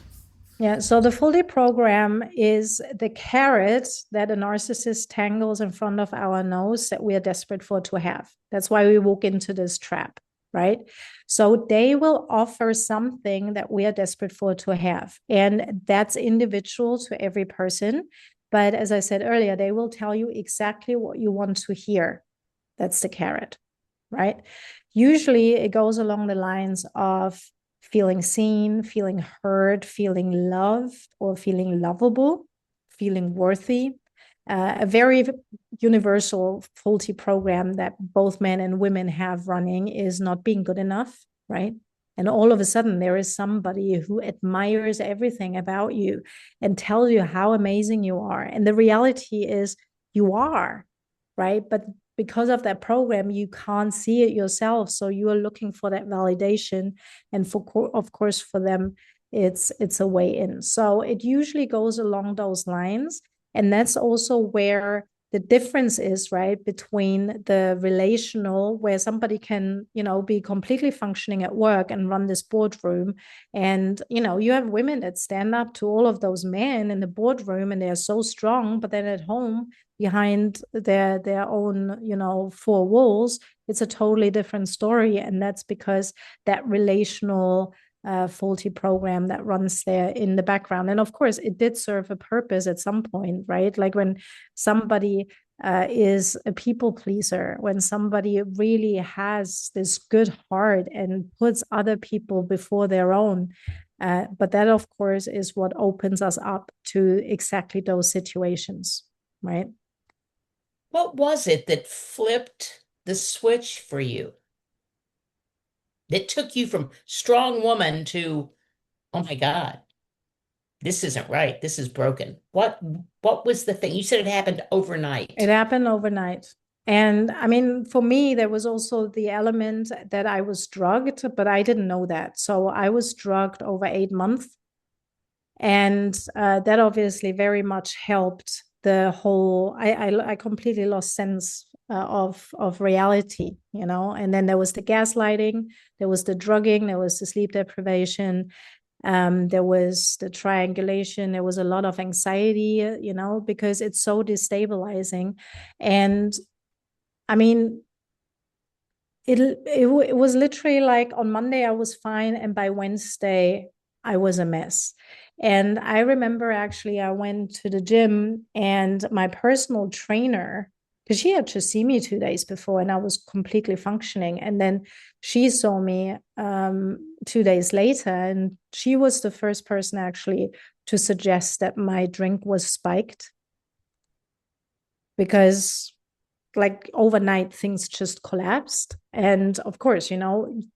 Yeah, so the full day program is the carrot that a narcissist tangles in front of our nose that we are desperate for to have. That's why we walk into this trap, right? So they will offer something that we are desperate for to have. And that's individual to every person. But as I said earlier, they will tell you exactly what you want to hear. That's the carrot, right? Usually it goes along the lines of feeling seen, feeling heard, feeling loved, or feeling lovable, feeling worthy. A very universal faulty program that both men and women have running is not being good enough, right? And all of a sudden, there is somebody who admires everything about you and tells you how amazing you are. And the reality is, you are, right? But because of that program, you can't see it yourself. So you are looking for that validation. And of course, for them, it's a way in. So it usually goes along those lines. And that's also where the difference is, right, between the relational, where somebody can, be completely functioning at work and run this boardroom. And, you have women that stand up to all of those men in the boardroom and they're so strong, but then at home, behind their own, four walls, it's a totally different story. And that's because that relational faulty program that runs there in the background. And of course, it did serve a purpose at some point, right? Like when somebody is a people pleaser, when somebody really has this good heart and puts other people before their own. But that, of course, is what opens us up to exactly those situations, right? What was it that flipped the switch for you? That took you from strong woman to, oh my God, this isn't right. This is broken. What was the thing? You said it happened overnight. It happened overnight. And I mean, for me, there was also the element that I was drugged, but I didn't know that. So I was drugged over 8 months. And that obviously very much helped the whole, I completely lost sense of reality, and then there was the gaslighting, there was the drugging, there was the sleep deprivation, there was the triangulation, there was a lot of anxiety, because it's so destabilizing. And I mean, it was literally like on Monday I was fine, and by Wednesday I was a mess. And I remember actually I went to the gym and my personal trainer, because she had just seen me 2 days before and I was completely functioning. And then she saw me 2 days later, and she was the first person actually to suggest that my drink was spiked, because like overnight things just collapsed. And of course,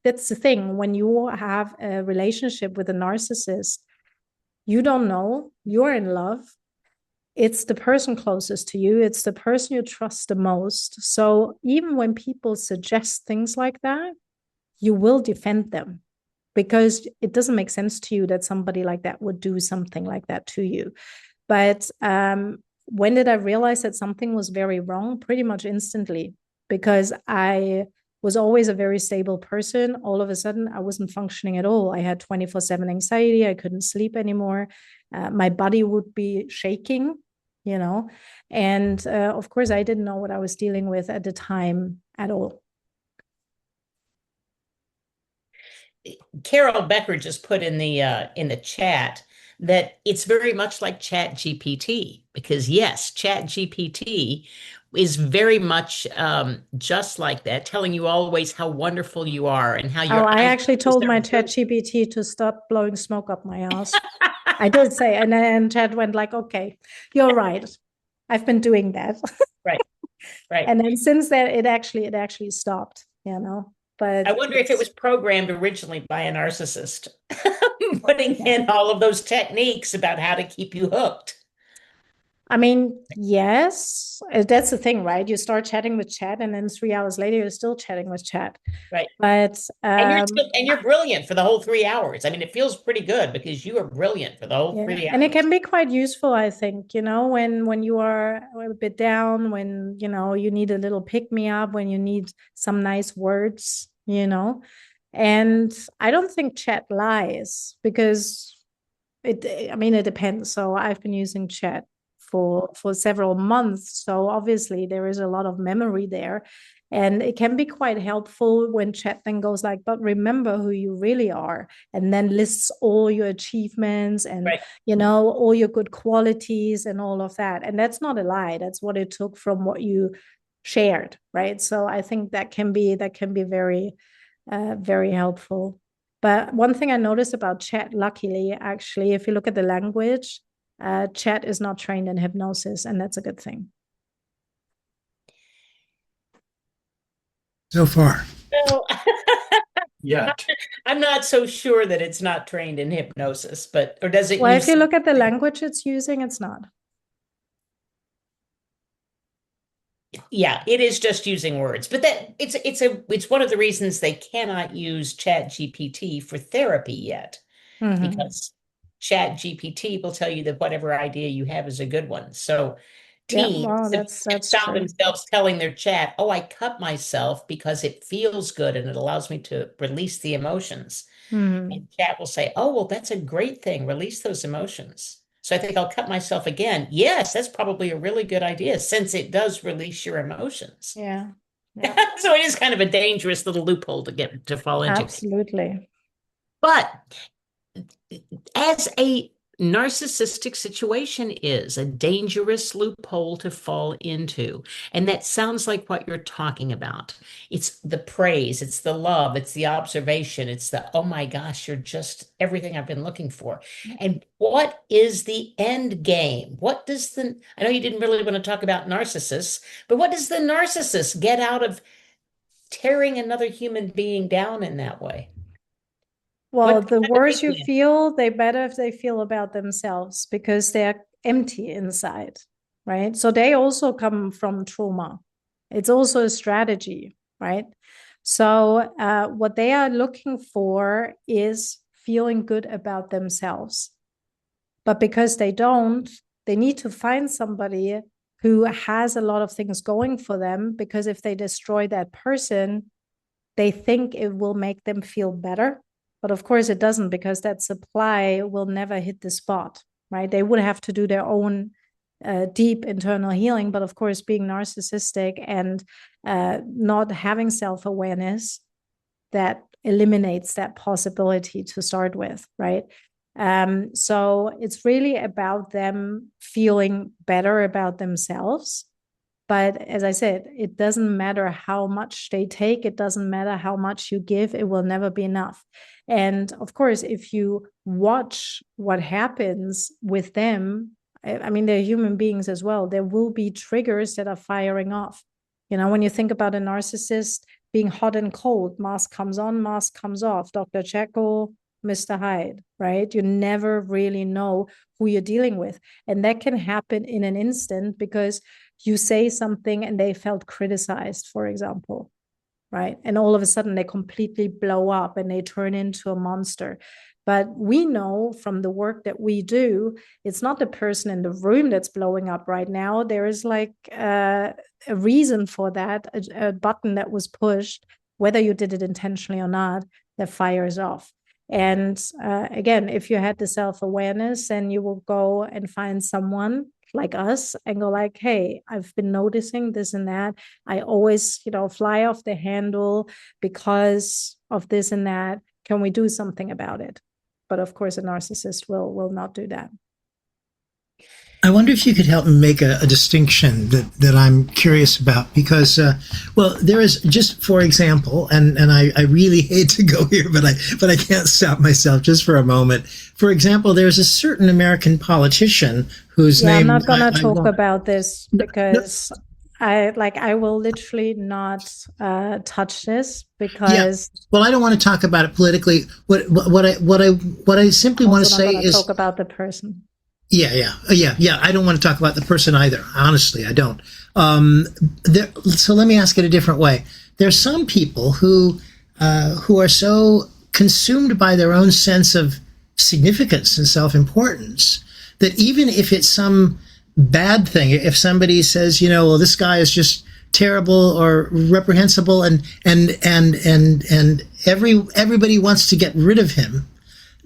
that's the thing. When you have a relationship with a narcissist, you don't know, you're in love. It's the person closest to you. It's the person you trust the most. So even when people suggest things like that, you will defend them, because it doesn't make sense to you that somebody like that would do something like that to you. But when did I realize that something was very wrong? Pretty much instantly, because I was always a very stable person. All of a sudden, I wasn't functioning at all. I had 24/7 anxiety. I couldn't sleep anymore. My body would be shaking, and of course, I didn't know what I was dealing with at the time at all. Carol Becker just put in the chat that it's very much like Chat GPT, because yes, Chat GPT is very much just like that, telling you always how wonderful you are and how you're. I actually told my Chat GPT to stop blowing smoke up my ass. I did say, and then Chat went like, "Okay, you're right. I've been doing that." Right. And then since then, it actually stopped. But I wonder if it was programmed originally by a narcissist, putting in all of those techniques about how to keep you hooked. I mean, yes, that's the thing, right? You start chatting with Chat, and then 3 hours later, you're still chatting with Chat. Right. But and you're brilliant for the whole 3 hours. I mean, it feels pretty good because you are brilliant for the whole 3 hours. And it can be quite useful, I think, when you are a bit down, when you need a little pick me up, when you need some nice words. And I don't think Chat lies, because I mean, it depends. So I've been using chat for several months. So obviously there is a lot of memory there. And it can be quite helpful when chat then goes like, but remember who you really are, and then lists all your achievements and, Right. you know, all your good qualities and all of that. And that's not a lie. That's what it took from what you shared, right? So I think that can be very, very helpful. But one thing I noticed about chat, luckily, actually, if you look at the language, chat is not trained in hypnosis, and that's a good thing. So far. So Yet. I'm not so sure that it's not trained in hypnosis, but, or does it Well, use if you look at the language it's using, it's not. Yeah, it is just using words, but that it's one of the reasons they cannot use Chat GPT for therapy yet, because Chat GPT will tell you that whatever idea you have is a good one. So Yeah, teens well, have that's found true. themselves telling their chat, "Oh, I cut myself because it feels good and it allows me to release the emotions." And chat will say, "Oh, well, that's a great thing. Release those emotions." So I think I'll cut myself again. Yes, that's probably a really good idea since it does release your emotions. Yeah. So it is kind of a dangerous little loophole to fall into. Absolutely. But as a narcissistic situation is a dangerous loophole to fall into. And that sounds like what you're talking about. It's the praise, it's the love, it's the observation, it's the, oh my gosh, you're just everything I've been looking for. And what is the end game? I know you didn't really want to talk about narcissists, but what does the narcissist get out of tearing another human being down in that way? Well, What the kind of worse you behavior? feel, they better if they feel about themselves because they're empty inside, right? So they also come from trauma. It's also a strategy, right? So what they are looking for is feeling good about themselves. But because they don't, they need to find somebody who has a lot of things going for them, because if they destroy that person, they think it will make them feel better. But of course it doesn't, because that supply will never hit the spot, right? They would have to do their own deep internal healing. But of course, being narcissistic and not having self-awareness, that eliminates that possibility to start with, right? So it's really about them feeling better about themselves. But as I said, it doesn't matter how much they take. It doesn't matter how much you give. It will never be enough. And of course, if you watch what happens with them, I mean, they're human beings as well. There will be triggers that are firing off. You know, when you think about a narcissist being hot and cold, mask comes on, mask comes off, Dr. Jekyll, Mr. Hyde, right? You never really know who you're dealing with. And that can happen in an instant because you say something and they felt criticized, for example, right? And all of a sudden they completely blow up and they turn into a monster. But we know from the work that we do, it's not the person in the room that's blowing up right now. There is like a reason for that, a button that was pushed, whether you did it intentionally or not, that fires off. And again, if you had the self-awareness, then you will go and find someone like us and go like, hey, I've been noticing this and that. I always, fly off the handle because of this and that. Can we do something about it? But of course, a narcissist will not do that. I wonder if you could help me make a distinction that I'm curious about, because, there is, just for example, and I really hate to go here, but I can't stop myself just for a moment. For example, there's a certain American politician whose name. I'm not going to talk about this because I will literally not touch this because. Yeah. Well, I don't want to talk about it politically. What I simply want to say is talk about the person. Yeah. I don't want to talk about the person either. Honestly, I don't. So let me ask it a different way. There's some people who are so consumed by their own sense of significance and self-importance that even if it's some bad thing, if somebody says, well, this guy is just terrible or reprehensible, and everybody wants to get rid of him,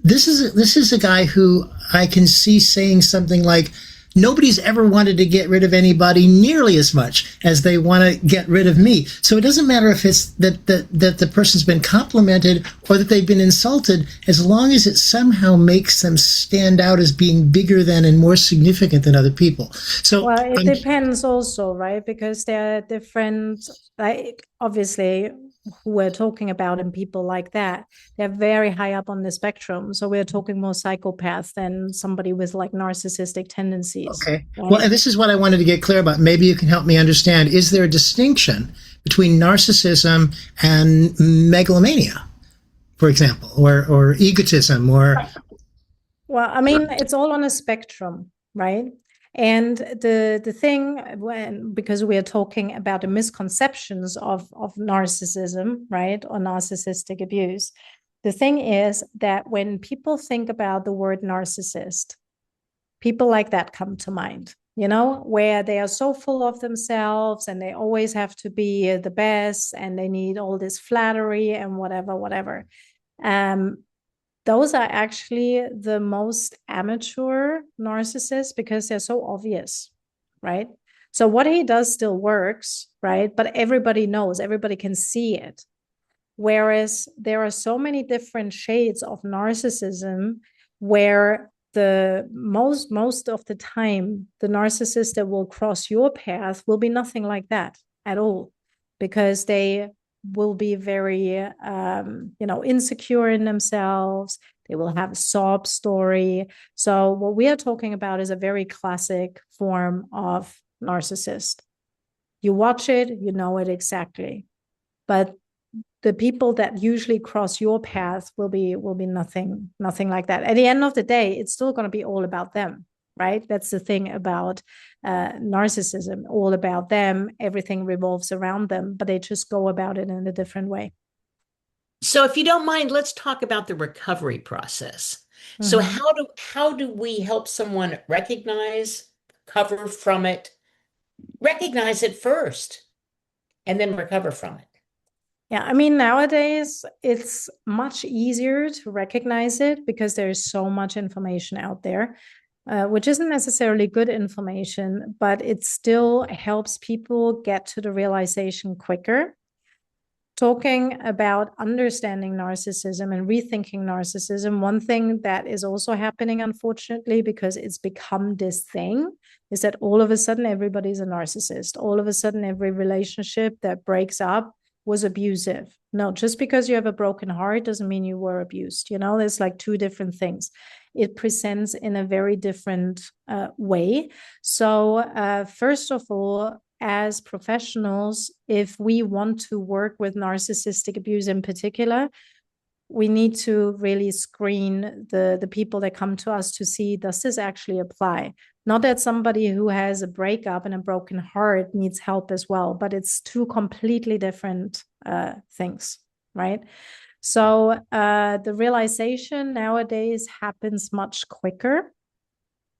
this is a guy who I can see saying something like, nobody's ever wanted to get rid of anybody nearly as much as they want to get rid of me. So it doesn't matter if it's that the person's been complimented or that they've been insulted, as long as it somehow makes them stand out as being bigger than and more significant than other people. So well, it depends also, right? Because there are different, like obviously who we're talking about and people like that, they're very high up on the spectrum. So we're talking more psychopaths than somebody with like narcissistic tendencies. Okay. Right? Well, and this is what I wanted to get clear about. Maybe you can help me understand. Is there a distinction between narcissism and megalomania, for example, or egotism, or? Well, I mean, it's all on a spectrum, right? And the thing, because we are talking about the misconceptions of narcissism, right, or narcissistic abuse, the thing is that when people think about the word narcissist, people like that come to mind, where they are so full of themselves and they always have to be the best and they need all this flattery and whatever. Those are actually the most amateur narcissists because they're so obvious, right? So what he does still works, right? But everybody knows, everybody can see it. Whereas there are so many different shades of narcissism where the most of the time, the narcissist that will cross your path will be nothing like that at all, because they will be very, insecure in themselves. They will have a sob story. So what we are talking about is a very classic form of narcissist. You watch it, you know it exactly. But the people that usually cross your path will be nothing like that. At the end of the day, it's still going to be all about them, right? That's the thing about narcissism, all about them. Everything revolves around them, but they just go about it in a different way. So if you don't mind, let's talk about the recovery process. So how do we help someone recognize, recover from it, recognize it first, and then recover from it? Yeah, I mean, nowadays it's much easier to recognize it because there's so much information out there, which isn't necessarily good information, but it still helps people get to the realization quicker. Talking about understanding narcissism and rethinking narcissism, one thing that is also happening, unfortunately, because it's become this thing, is that all of a sudden everybody's a narcissist. All of a sudden, every relationship that breaks up was abusive. No, just because you have a broken heart doesn't mean you were abused. There's like two different things. It presents in a very different way. So first of all, as professionals, if we want to work with narcissistic abuse in particular, we need to really screen the people that come to us to see, does this actually apply? Not that somebody who has a breakup and a broken heart needs help as well, but it's two completely different things, right? So the realization nowadays happens much quicker.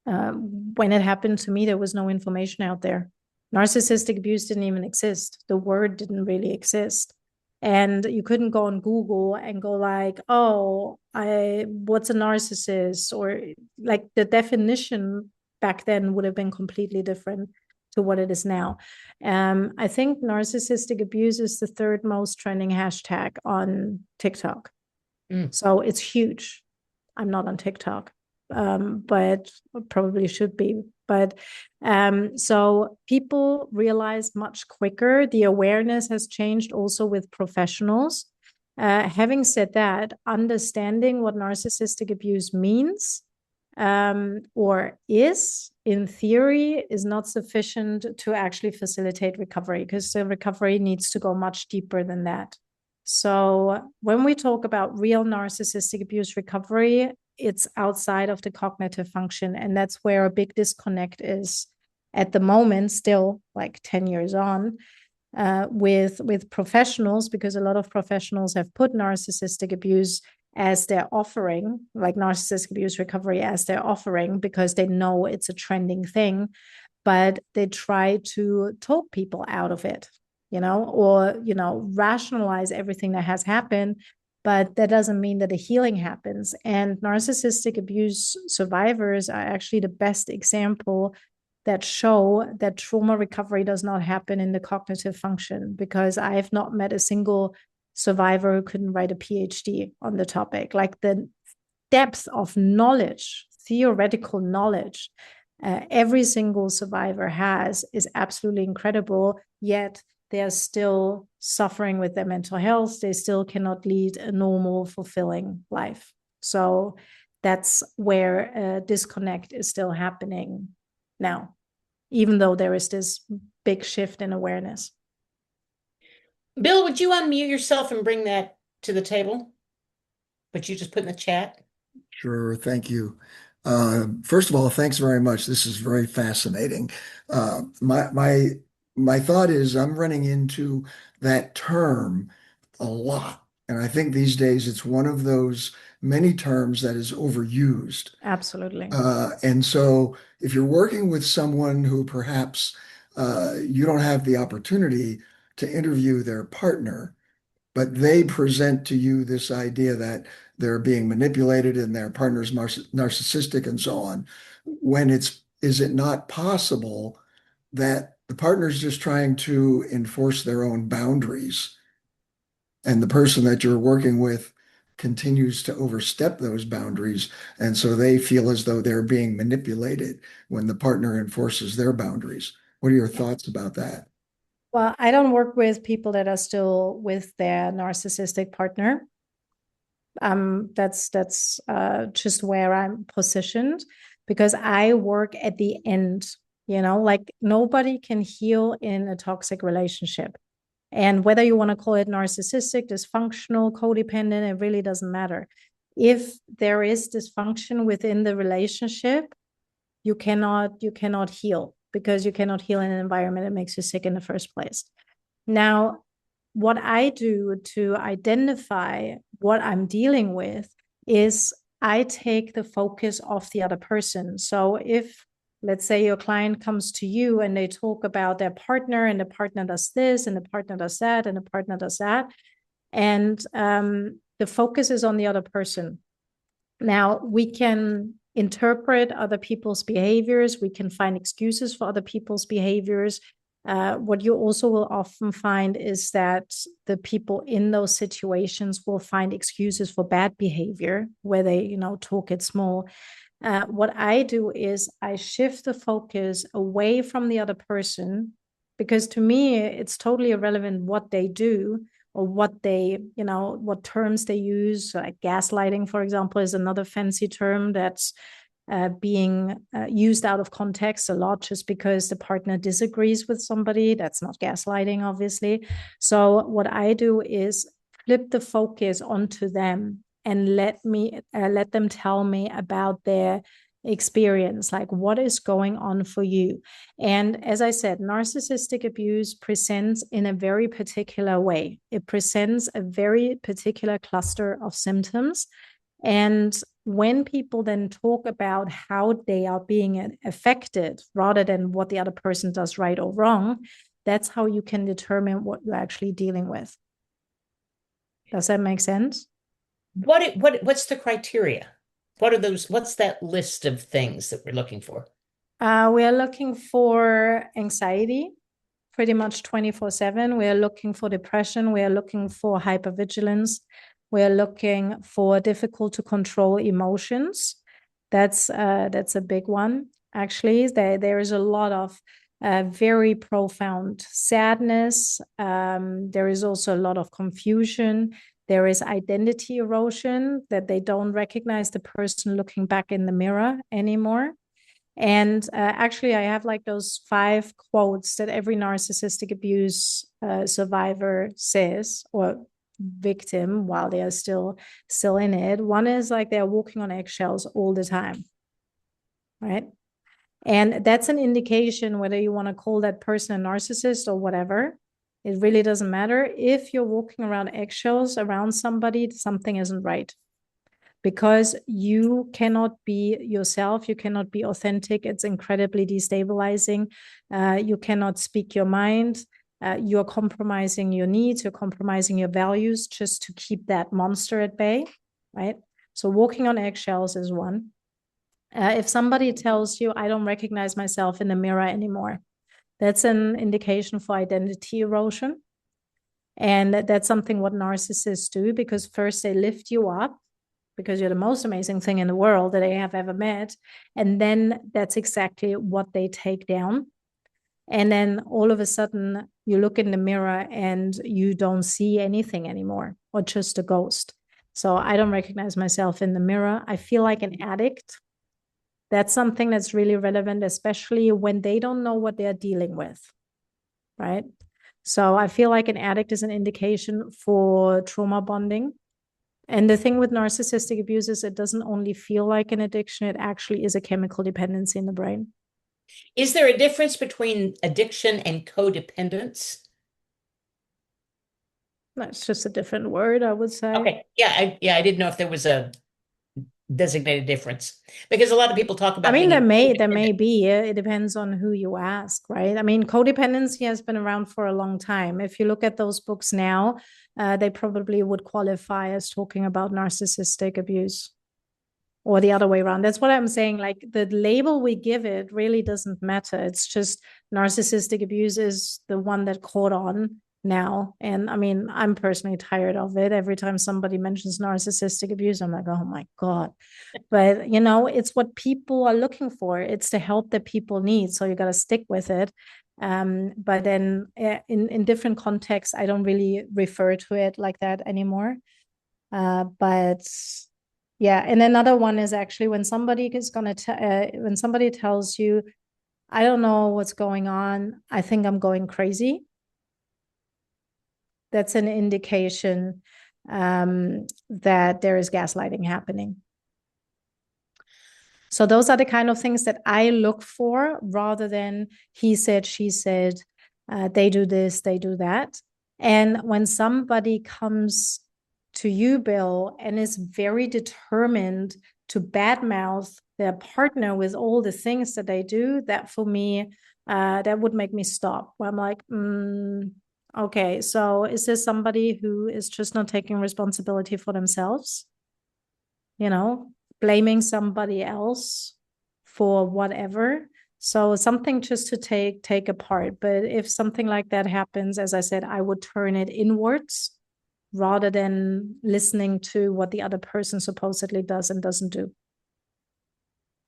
When it happened to me, there was no information out there. Narcissistic abuse didn't even exist. The word didn't really exist. And you couldn't go on Google and go like, oh, what's a narcissist? Or like the definition back then would have been completely different to what it is now. I think narcissistic abuse is the third most trending hashtag on TikTok. So it's huge. I'm not on TikTok, but probably should be. But so people realize much quicker. The awareness has changed also with professionals. Having said that, understanding what narcissistic abuse means or is, in theory, is not sufficient to actually facilitate recovery, because the recovery needs to go much deeper than that. So when we talk about real narcissistic abuse recovery, it's outside of the cognitive function. And that's where a big disconnect is at the moment, still like 10 years on, with professionals, because a lot of professionals have put narcissistic abuse as their offering, like narcissistic abuse recovery as their offering, because they know it's a trending thing, but they try to talk people out of it, or, rationalize everything that has happened but that doesn't mean that a healing happens. And narcissistic abuse survivors are actually the best example that show that trauma recovery does not happen in the cognitive function, because I have not met a single survivor who couldn't write a PhD on the topic. Like the depth of knowledge, theoretical knowledge, every single survivor has is absolutely incredible, yet they're still suffering with their mental health. They still cannot lead a normal, fulfilling life. So that's where a disconnect is still happening now, even though there is this big shift in awareness. Bill, would you unmute yourself and bring that to the table? But you just put in the chat. Sure, thank you. First of all, thanks very much. This is very fascinating. My thought is I'm running into that term a lot. And I think these days it's one of those many terms that is overused. Absolutely. And so if you're working with someone who perhaps you don't have the opportunity to interview their partner, but they present to you this idea that they're being manipulated and their partner's narcissistic and so on, is it not possible that the partner's just trying to enforce their own boundaries and the person that you're working with continues to overstep those boundaries, and so they feel as though they're being manipulated when the partner enforces their boundaries? What are your thoughts about that? Well, I don't work with people that are still with their narcissistic partner. That's just where I'm positioned, because I work at the end, like nobody can heal in a toxic relationship. And whether you want to call it narcissistic, dysfunctional, codependent, it really doesn't matter. If there is dysfunction within the relationship, you cannot heal, because you cannot heal in an environment that makes you sick in the first place. Now, what I do to identify what I'm dealing with is I take the focus off the other person. So if, let's say, your client comes to you and they talk about their partner, and the partner does this, and the partner does that, and the partner does that, and the focus is on the other person. Now, we can interpret other people's behaviors. We can find excuses for other people's behaviors. What you also will often find is that the people in those situations will find excuses for bad behavior, where they, talk it small. What I do is I shift the focus away from the other person, because to me, it's totally irrelevant what they do or what they, what terms they use. Like gaslighting, for example, is another fancy term that's being used out of context a lot, just because the partner disagrees with somebody. That's not gaslighting, obviously. So what I do is flip the focus onto them and let them tell me about their experience, like what is going on for you. And as I said, narcissistic abuse presents in a very particular way. It presents a very particular cluster of symptoms. And when people then talk about how they are being affected rather than what the other person does right or wrong, that's how you can determine what you're actually dealing with. Does that make sense? What's the criteria? What are those? What's that list of things that we're looking for? We are looking for anxiety pretty much 24/7. We are looking for depression. We are looking for hypervigilance. We are looking for difficult to control emotions. That's a big one. Actually, there is a lot of very profound sadness. There is also a lot of confusion. There is identity erosion, that they don't recognize the person looking back in the mirror anymore. And actually, I have like those 5 quotes that every narcissistic abuse survivor says, or victim, while they are still in it. One is like they're walking on eggshells all the time, right? And that's an indication, whether you want to call that person a narcissist or whatever. It really doesn't matter. If you're walking around eggshells around somebody, something isn't right, because you cannot be yourself. You cannot be authentic. It's incredibly destabilizing. You cannot speak your mind. you're compromising your needs, you're compromising your values just to keep that monster at bay, right? So walking on eggshells is one. If somebody tells you, I don't recognize myself in the mirror anymore, that's an indication for identity erosion. And that's something what narcissists do, because first they lift you up because you're the most amazing thing in the world that they have ever met. And then that's exactly what they take down. And then all of a sudden you look in the mirror and you don't see anything anymore, or just a ghost. So I don't recognize myself in the mirror. I feel like an addict. That's something that's really relevant, especially when they don't know what they're dealing with, right? So I feel like an addict is an indication for trauma bonding. And the thing with narcissistic abuse is it doesn't only feel like an addiction, it actually is a chemical dependency in the brain. Is there a difference between addiction and codependence? That's just a different word, I would say. Okay. Yeah, I didn't know if there was a designated difference, because a lot of people talk about I mean, being there may be. It depends on who you ask, right? I mean, codependency has been around for a long time. If you look at those books now, they probably would qualify as talking about narcissistic abuse, or the other way around. That's what I'm saying. Like, the label we give it really doesn't matter. It's just narcissistic abuse is the one that caught on now. And I mean, I'm personally tired of it. Every time somebody mentions narcissistic abuse, I'm like, oh my God. But, you know, it's what people are looking for. It's the help that people need. So you got to stick with it. But then in different contexts, I don't really refer to it like that anymore. But yeah. And another one is actually when somebody is going to, when somebody tells you, I don't know what's going on, I think I'm going crazy. That's an indication that there is gaslighting happening. So those are the kind of things that I look for, rather than he said, she said, they do this, they do that. And when somebody comes to you, Bill, and is very determined to badmouth their partner with all the things that they do, that for me, that would make me stop. Where I'm like, okay, so is this somebody who is just not taking responsibility for themselves? You know, blaming somebody else for whatever. So something just to take apart. But if something like that happens, as I said, I would turn it inwards rather than listening to what the other person supposedly does and doesn't do.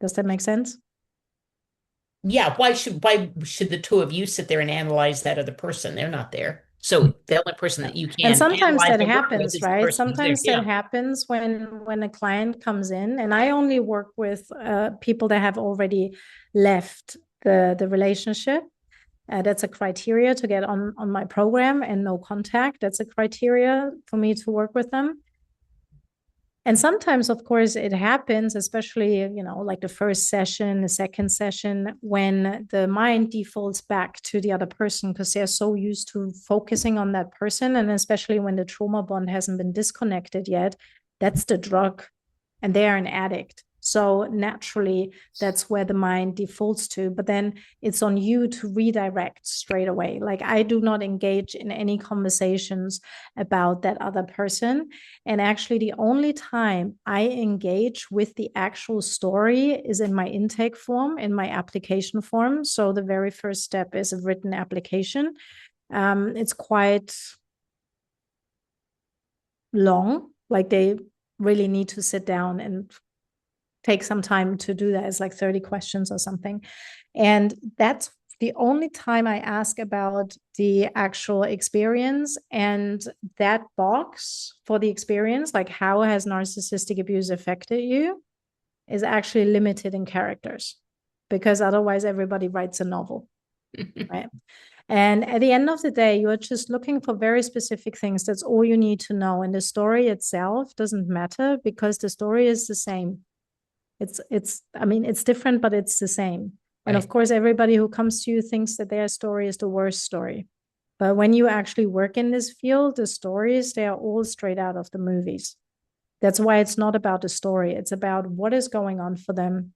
Does that make sense? Yeah, why should the two of you sit there and analyze that other person? They're not there. So the only person that you can And sometimes analyze that the work with happens, is the right? person who's there. Sometimes that happens when a client comes in, and I only work with people that have already left the relationship. That's a criteria to get on my program, and no contact. That's a criteria for me to work with them. And sometimes, of course, it happens, especially, you know, like the first session, the second session, when the mind defaults back to the other person because they're so used to focusing on that person. And especially when the trauma bond hasn't been disconnected yet, that's the drug, and they are an addict. So naturally, that's where the mind defaults to. But then it's on you to redirect straight away. Like, I do not engage in any conversations about that other person. And actually, the only time I engage with the actual story is in my intake form, in my application form. So the very first step is a written application. It's quite long. Like, they really need to sit down and take some time to do that. It's like 30 questions or something. And that's the only time I ask about the actual experience. And that box for the experience, like how has narcissistic abuse affected you, is actually limited in characters, because otherwise everybody writes a novel, right? And at the end of the day, you're just looking for very specific things. That's all you need to know. And the story itself doesn't matter, because the story is the same. I mean, it's different, but it's the same. And of course, everybody who comes to you thinks that their story is the worst story. But when you actually work in this field, the stories, they are all straight out of the movies. That's why it's not about the story. It's about what is going on for them.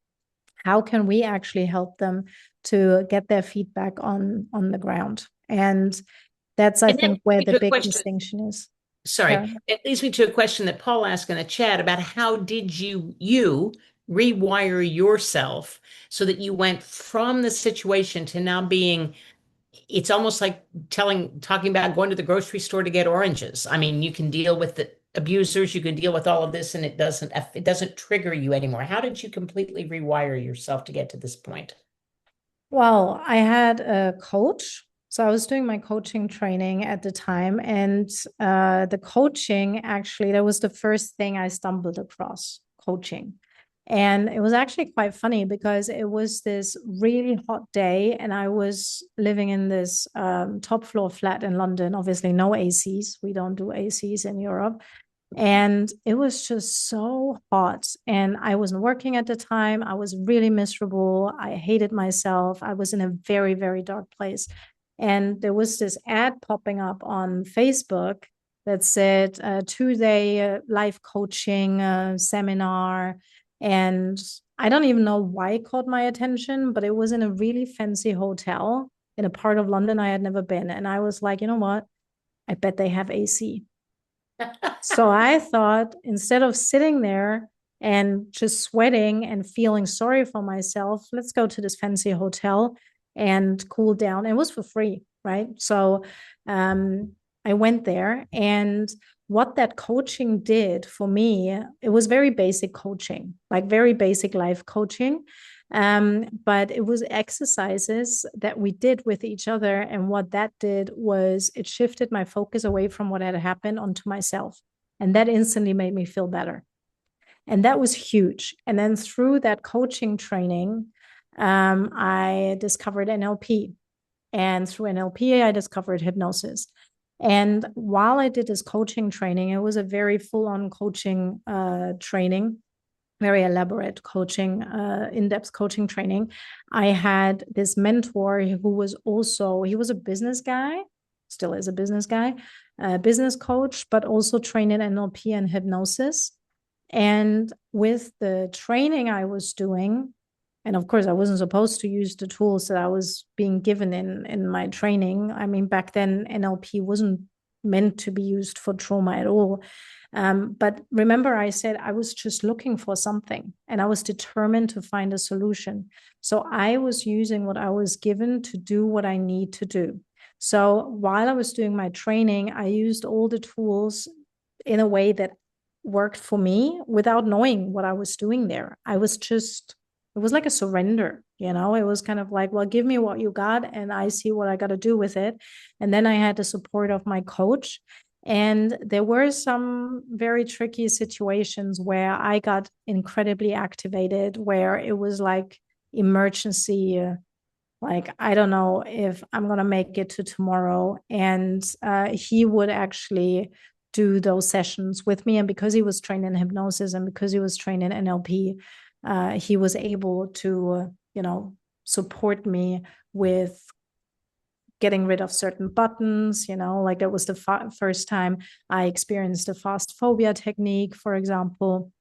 How can we actually help them to get their feedback on the ground? And that's, I And that think, where leads me the to a big question. distinction is. Sorry, Karen? it leads me to a question that Paul asked in the chat about how did you rewire yourself so that you went from the situation to now being, it's almost like talking about going to the grocery store to get oranges. I mean, you can deal with the abusers, you can deal with all of this, and it doesn't trigger you anymore. How did you completely rewire yourself to get to this point? Well, I had a coach. So I was doing my coaching training at the time. And the coaching, actually, that was the first thing I stumbled across, coaching. And it was actually quite funny because it was this really hot day, and I was living in this top floor flat in London. Obviously, no ACs. We don't do ACs in Europe. And it was just so hot. And I wasn't working at the time. I was really miserable. I hated myself. I was in a very, very dark place. And there was this ad popping up on Facebook that said 2-day life coaching seminar. And I don't even know why it caught my attention, but it was in a really fancy hotel in a part of London I had never been. And I was like, you know what? I bet they have AC. So I thought, instead of sitting there and just sweating and feeling sorry for myself, let's go to this fancy hotel and cool down. It was for free, right? So I went there, and what that coaching did for me, it was very basic coaching, like very basic life coaching. But it was exercises that we did with each other. And what that did was it shifted my focus away from what had happened onto myself. And that instantly made me feel better. And that was huge. And then through that coaching training, I discovered NLP. And through NLP, I discovered hypnosis. And while I did this coaching training, it was a very full-on coaching training, very elaborate coaching, in-depth coaching training. I had this mentor who was also, he was a business guy, still is a business guy, business coach, but also trained in NLP and hypnosis. And with the training I was doing, and of course, I wasn't supposed to use the tools that I was being given in my training. I mean, back then, NLP wasn't meant to be used for trauma at all. But remember, I said I was just looking for something, and I was determined to find a solution. So I was using what I was given to do what I need to do. So while I was doing my training, I used all the tools in a way that worked for me without knowing what I was doing there. I was just, it was like a surrender, you know, it was kind of like, well, give me what you got and I see what I got to do with it. And then I had the support of my coach. And there were some very tricky situations where I got incredibly activated, where it was like emergency, like, I don't know if I'm going to make it to tomorrow. And he would actually do those sessions with me. And because he was trained in hypnosis and because he was trained in NLP, he was able to, support me with getting rid of certain buttons, like that was the first time I experienced the fast phobia technique, for example,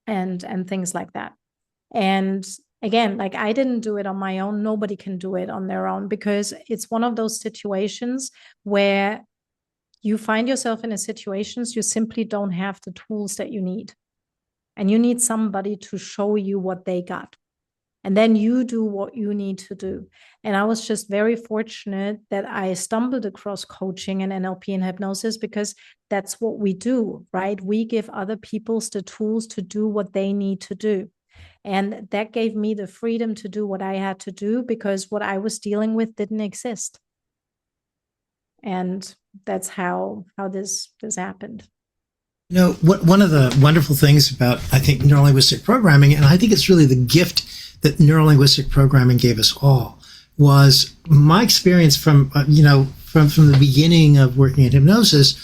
and things like that. And again, like, I didn't do it on my own. Nobody can do it on their own, because it's one of those situations where you find yourself in a situation you simply don't have the tools that you need. And you need somebody to show you what they got. And then you do what you need to do. And I was just very fortunate that I stumbled across coaching and NLP and hypnosis, because that's what we do, right? We give other people the tools to do what they need to do. And that gave me the freedom to do what I had to do, because what I was dealing with didn't exist. And that's how this happened. One of the wonderful things about, I think, neurolinguistic programming, and I think it's really the gift that neurolinguistic programming gave us all, was my experience from the beginning of working in hypnosis,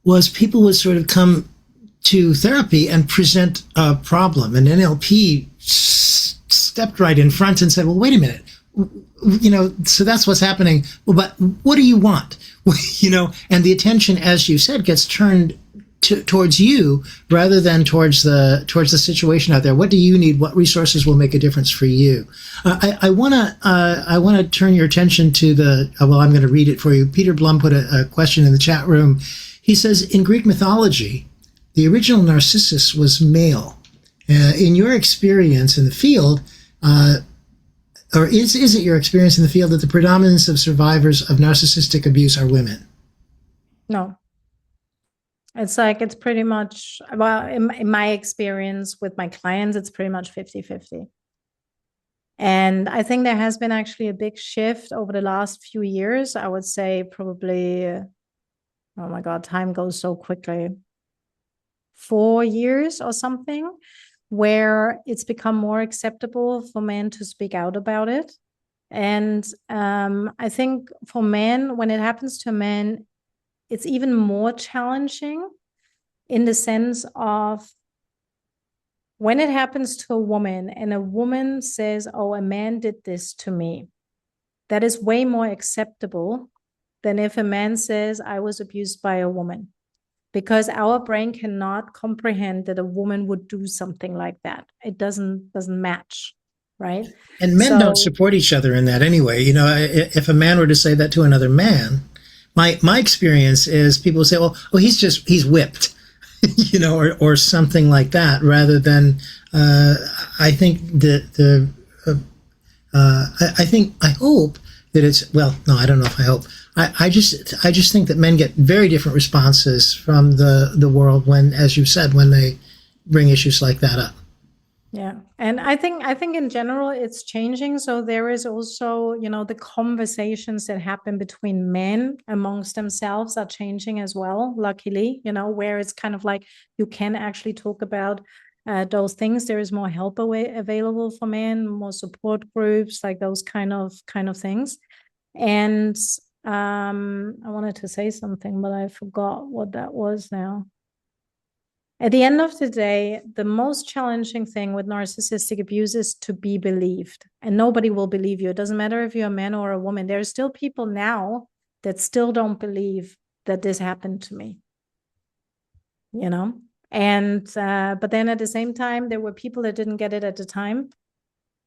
was people would sort of come to therapy and present a problem, and NLP stepped right in front and said, well, wait a minute, so that's what's happening. Well, but what do you want? And the attention, as you said, gets turned towards you rather than towards the situation out there. What do you need? What resources will make a difference for you? I want to turn your attention to I'm going to read it for you. Peter Blum put a question in the chat room. He says, in Greek mythology, the original Narcissus was male. In your experience in the field, or is it your experience in the field that the predominance of survivors of narcissistic abuse are women? No. It's pretty much, well, in my experience with my clients, it's pretty much 50-50. And I think there has been actually a big shift over the last few years. I would say probably, oh my God, time goes so quickly. 4 years or something, where it's become more acceptable for men to speak out about it. And I think for men, when it happens to men, it's even more challenging in the sense of when it happens to a woman and a woman says, oh, a man did this to me, that is way more acceptable than if a man says, I was abused by a woman, because our brain cannot comprehend that a woman would do something like that. It doesn't match, right? And men don't support each other in that anyway. You know, if a man were to say that to another man, my experience is people say, "Oh, he's whipped," you know, or something like that, rather than I think I hope that it's, well, no, I don't know if I hope. I just think that men get very different responses from the world when, as you said, when they bring issues like that up. Yeah. And I think in general it's changing. So there is also, you know, the conversations that happen between men amongst themselves are changing as well, luckily, you know, where it's kind of like you can actually talk about those things. There is more help available for men, more support groups, like those kind of things. And I wanted to say something, but I forgot what that was now. At the end of the day, the most challenging thing with narcissistic abuse is to be believed, and nobody will believe you. It doesn't matter if you're a man or a woman. There are still people now that still don't believe that this happened to me, you know? And, but then at the same time, there were people that didn't get it at the time,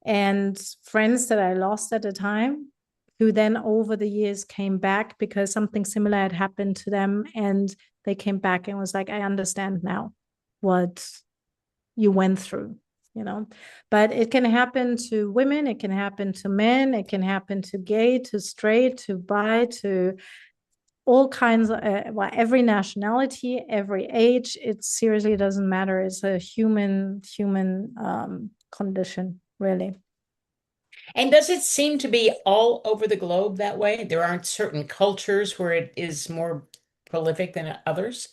and friends that I lost at the time, who then over the years came back because something similar had happened to them, and they came back and was like, I understand now what you went through, you know. But it can happen to women, it can happen to men, it can happen to gay, to straight, to bi, to all kinds of, well, every nationality, every age. It seriously doesn't matter. It's a human condition, really. And does it seem to be all over the globe that way? There aren't certain cultures where it is more prolific than others?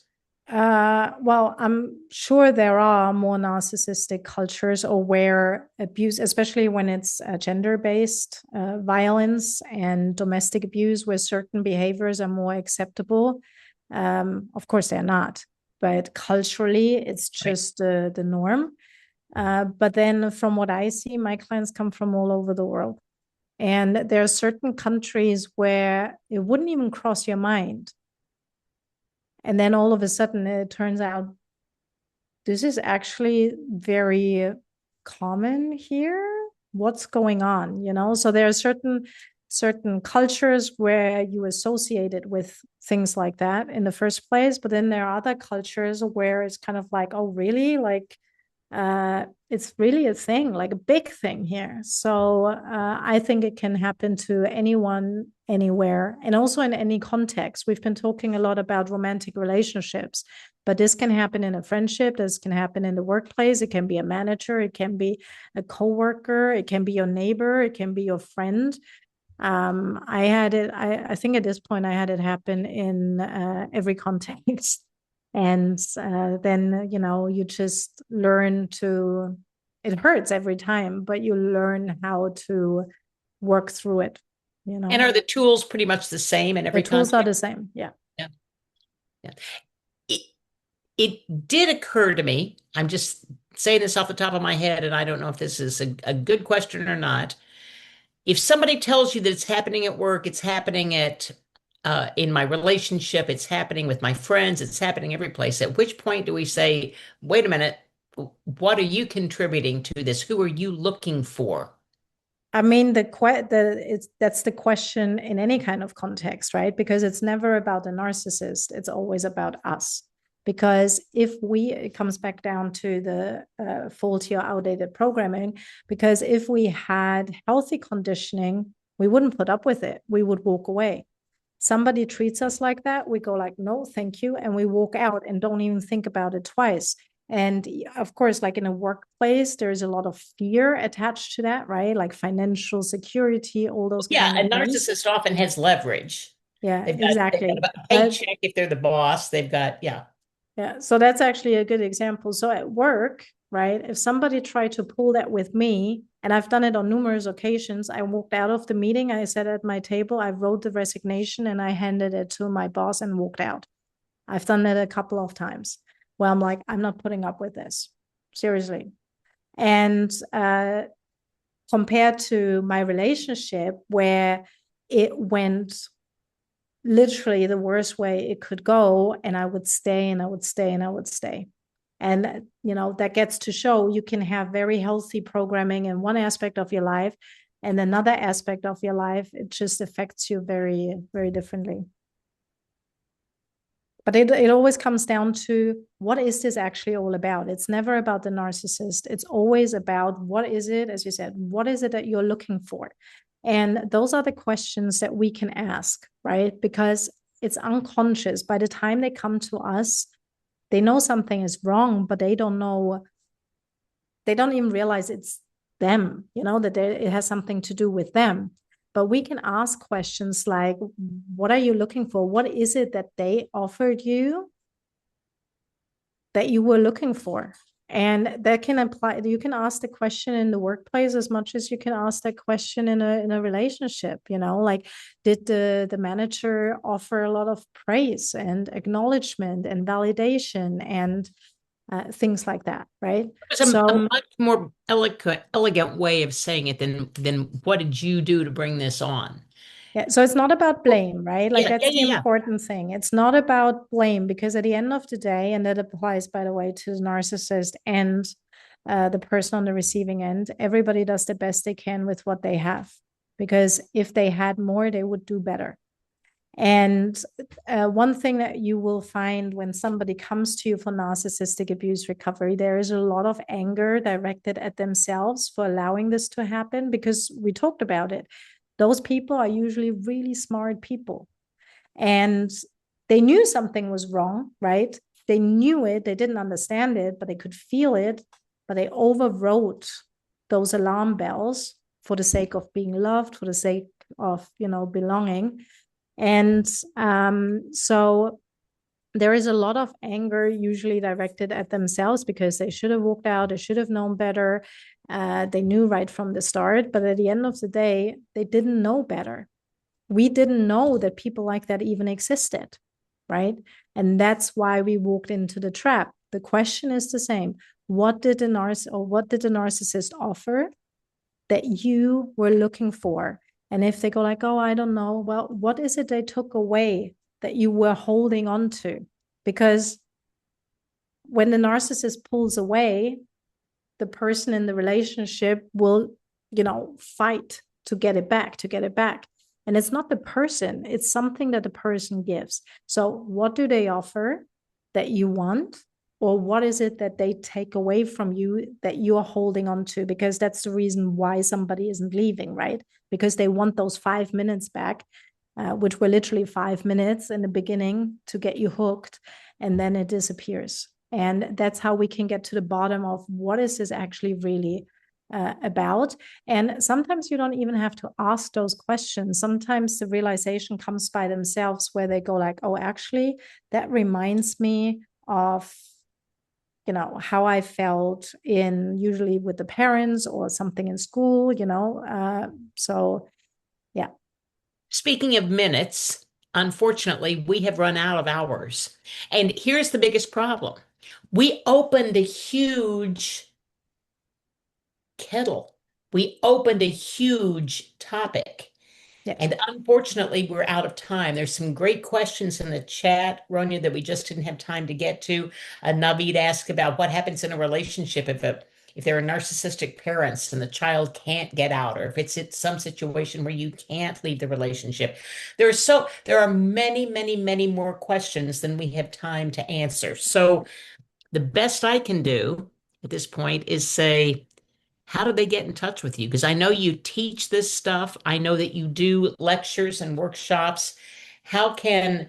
Well, I'm sure there are more narcissistic cultures, or where abuse, especially when it's gender-based violence and domestic abuse, where certain behaviors are more acceptable. Of course, they're not, but culturally, it's just the norm. But then from what I see, my clients come from all over the world. And there are certain countries where it wouldn't even cross your mind. And then all of a sudden it turns out this is actually very common here. What's going on, you know? So there are certain cultures where you associate it with things like that in the first place, but then there are other cultures where it's kind of like, oh, really? Like, it's really a thing, like a big thing here. So I think it can happen to anyone, anywhere, and also in any context. We've been talking a lot about romantic relationships, but this can happen in a friendship. This can happen in the workplace. It can be a manager. It can be a coworker. It can be your neighbor. It can be your friend. I had it. I think at this point I had it happen in every context. And then, you know, you just learn to, it hurts every time, but you learn how to work through it, you know. And are the tools pretty much the same in every The tools context? are the same, yeah. Yeah. It did occur to me, I'm just saying this off the top of my head, and I don't know if this is a good question or not. If somebody tells you that it's happening at work, it's happening at in my relationship, it's happening with my friends, it's happening every place. At which point do we say, wait a minute, what are you contributing to this? Who are you looking for? I mean, that's the question in any kind of context, right? Because it's never about the narcissist; it's always about us. Because it comes back down to the faulty or outdated programming. Because if we had healthy conditioning, we wouldn't put up with it. We would walk away. Somebody treats us like that, we go like, no, thank you, and we walk out and don't even think about it twice. And of course, like in a workplace, there's a lot of fear attached to that, right? Like financial security, all those Yeah, kind a of things. narcissist often has leverage. Yeah, They've got exactly. a paycheck if they're the boss. They've got, yeah. Yeah, so that's actually a good example. So at work, right, if somebody tried to pull that with me, and I've done it on numerous occasions, I walked out of the meeting, I sat at my table, I wrote the resignation, and I handed it to my boss and walked out. I've done that a couple of times where I'm like, I'm not putting up with this. Seriously. And compared to my relationship where it went literally the worst way it could go, and I would stay and I would stay and I would stay. And, that gets to show you can have very healthy programming in one aspect of your life, and another aspect of your life, it just affects you very, very differently. But it always comes down to, what is this actually all about? It's never about the narcissist. It's always about, what is it, as you said, what is it that you're looking for? And those are the questions that we can ask, right? Because it's unconscious. By the time they come to us, they know something is wrong, but they don't even realize it's them, that it has something to do with them. But we can ask questions like, what are you looking for? What is it that they offered you that you were looking for? And that can apply. You can ask the question in the workplace as much as you can ask that question in a relationship. Like, did the manager offer a lot of praise and acknowledgement and validation and things like that, right? It's a much more elegant way of saying it than what did you do to bring this on? Yeah, so it's not about blame, right? Like, that's the Yeah. important thing. It's not about blame, because at the end of the day, and that applies, by the way, to the narcissist and the person on the receiving end, everybody does the best they can with what they have. Because if they had more, they would do better. And one thing that you will find when somebody comes to you for narcissistic abuse recovery, there is a lot of anger directed at themselves for allowing this to happen, because we talked about it. Those people are usually really smart people. And they knew something was wrong, right? They knew it, they didn't understand it, but they could feel it, but they overwrote those alarm bells for the sake of being loved, for the sake of, belonging. And so there is a lot of anger usually directed at themselves, because they should have walked out, they should have known better. They knew right from the start, but at the end of the day, they didn't know better. We didn't know that people like that even existed, right? And that's why we walked into the trap. The question is the same. What did the narcissist offer that you were looking for? And if they go like, oh, I don't know, well, what is it they took away that you were holding on to? Because when the narcissist pulls away, the person in the relationship will, fight to get it back. And it's not the person, it's something that the person gives. So what do they offer that you want? Or what is it that they take away from you that you are holding on to? Because that's the reason why somebody isn't leaving, right? Because they want those 5 minutes back, which were literally 5 minutes in the beginning to get you hooked, and then it disappears. And that's how we can get to the bottom of, what is this actually really about? And sometimes you don't even have to ask those questions. Sometimes the realization comes by themselves, where they go like, oh, actually, that reminds me of how I felt usually with the parents, or something in school, so yeah. Speaking of minutes, unfortunately, we have run out of hours. And here's the biggest problem. We opened a huge kettle. We opened a huge topic. Yeah. And unfortunately, we're out of time. There's some great questions in the chat, Ronia, that we just didn't have time to get to. Naveed asked about what happens in a relationship if there are narcissistic parents and the child can't get out, or if it's some situation where you can't leave the relationship. There are many, many, many more questions than we have time to answer. So the best I can do at this point is say, how do they get in touch with you? Because I know you teach this stuff. I know that you do lectures and workshops. How can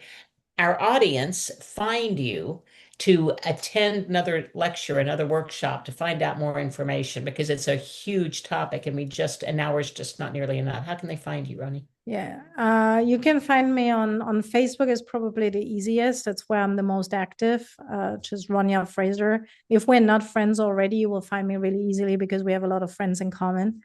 our audience find you to attend another lecture, another workshop, to find out more information? Because it's a huge topic and an hour is just not nearly enough. How can they find you, Ronnie? Yeah, you can find me on Facebook is probably the easiest. That's where I'm the most active, just Ronia Fraser. If we're not friends already, you will find me really easily because we have a lot of friends in common.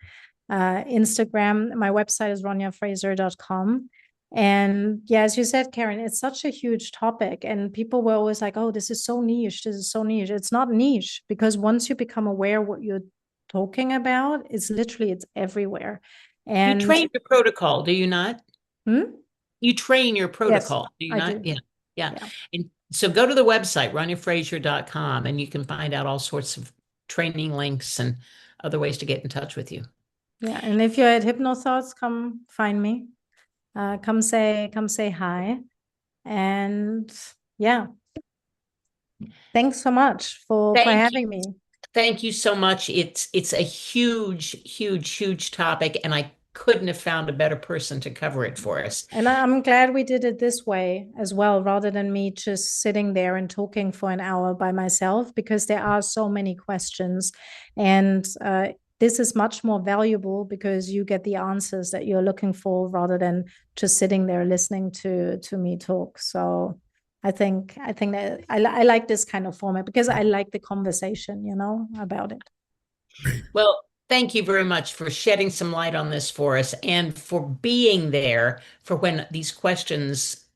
Instagram, my website is roniafraser.com. And yeah, as you said, Karen, it's such a huge topic. And people were always like, oh, this is so niche. This is so niche. It's not niche because once you become aware what you're talking about, it's everywhere. And you train your protocol, do you not? You train your protocol, yes, do you I not? do. Yeah. And so go to the website, roniafraser.com, and you can find out all sorts of training links and other ways to get in touch with you. Yeah. And if you're at Hypnothoughts, come find me. Come say hi. And yeah. Thanks so much for having me. Thank you so much. It's a huge, huge, huge topic, and I couldn't have found a better person to cover it for us. And I'm glad we did it this way as well, rather than me just sitting there and talking for an hour by myself, because there are so many questions. And this is much more valuable because you get the answers that you're looking for rather than just sitting there listening to me talk. So I think that I like this kind of format because I like the conversation, about it. Well, thank you very much for shedding some light on this for us and for being there for when these questions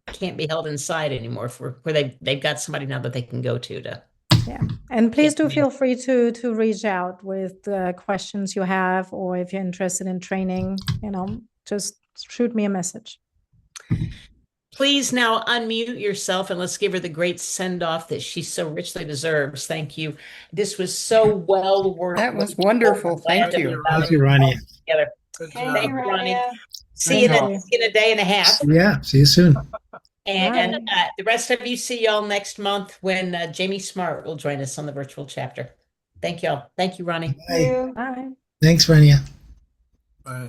can't be held inside anymore, where they've got somebody now that they can go to. Yeah. And please do feel free to reach out with the questions you have, or if you're interested in training, just shoot me a message. Please now unmute yourself and let's give her the great send-off that she so richly deserves. Thank you. This was so well worth it. That was wonderful. Thank you. Thank you, Ronnie. Thank you, Ronnie. See you in a day and a half. Yeah, see you soon. And the rest of you, see y'all next month when Jamie Smart will join us on the virtual chapter. Thank y'all. Thank you, Ronnie. Bye. Bye. Thanks, Ronia. Bye.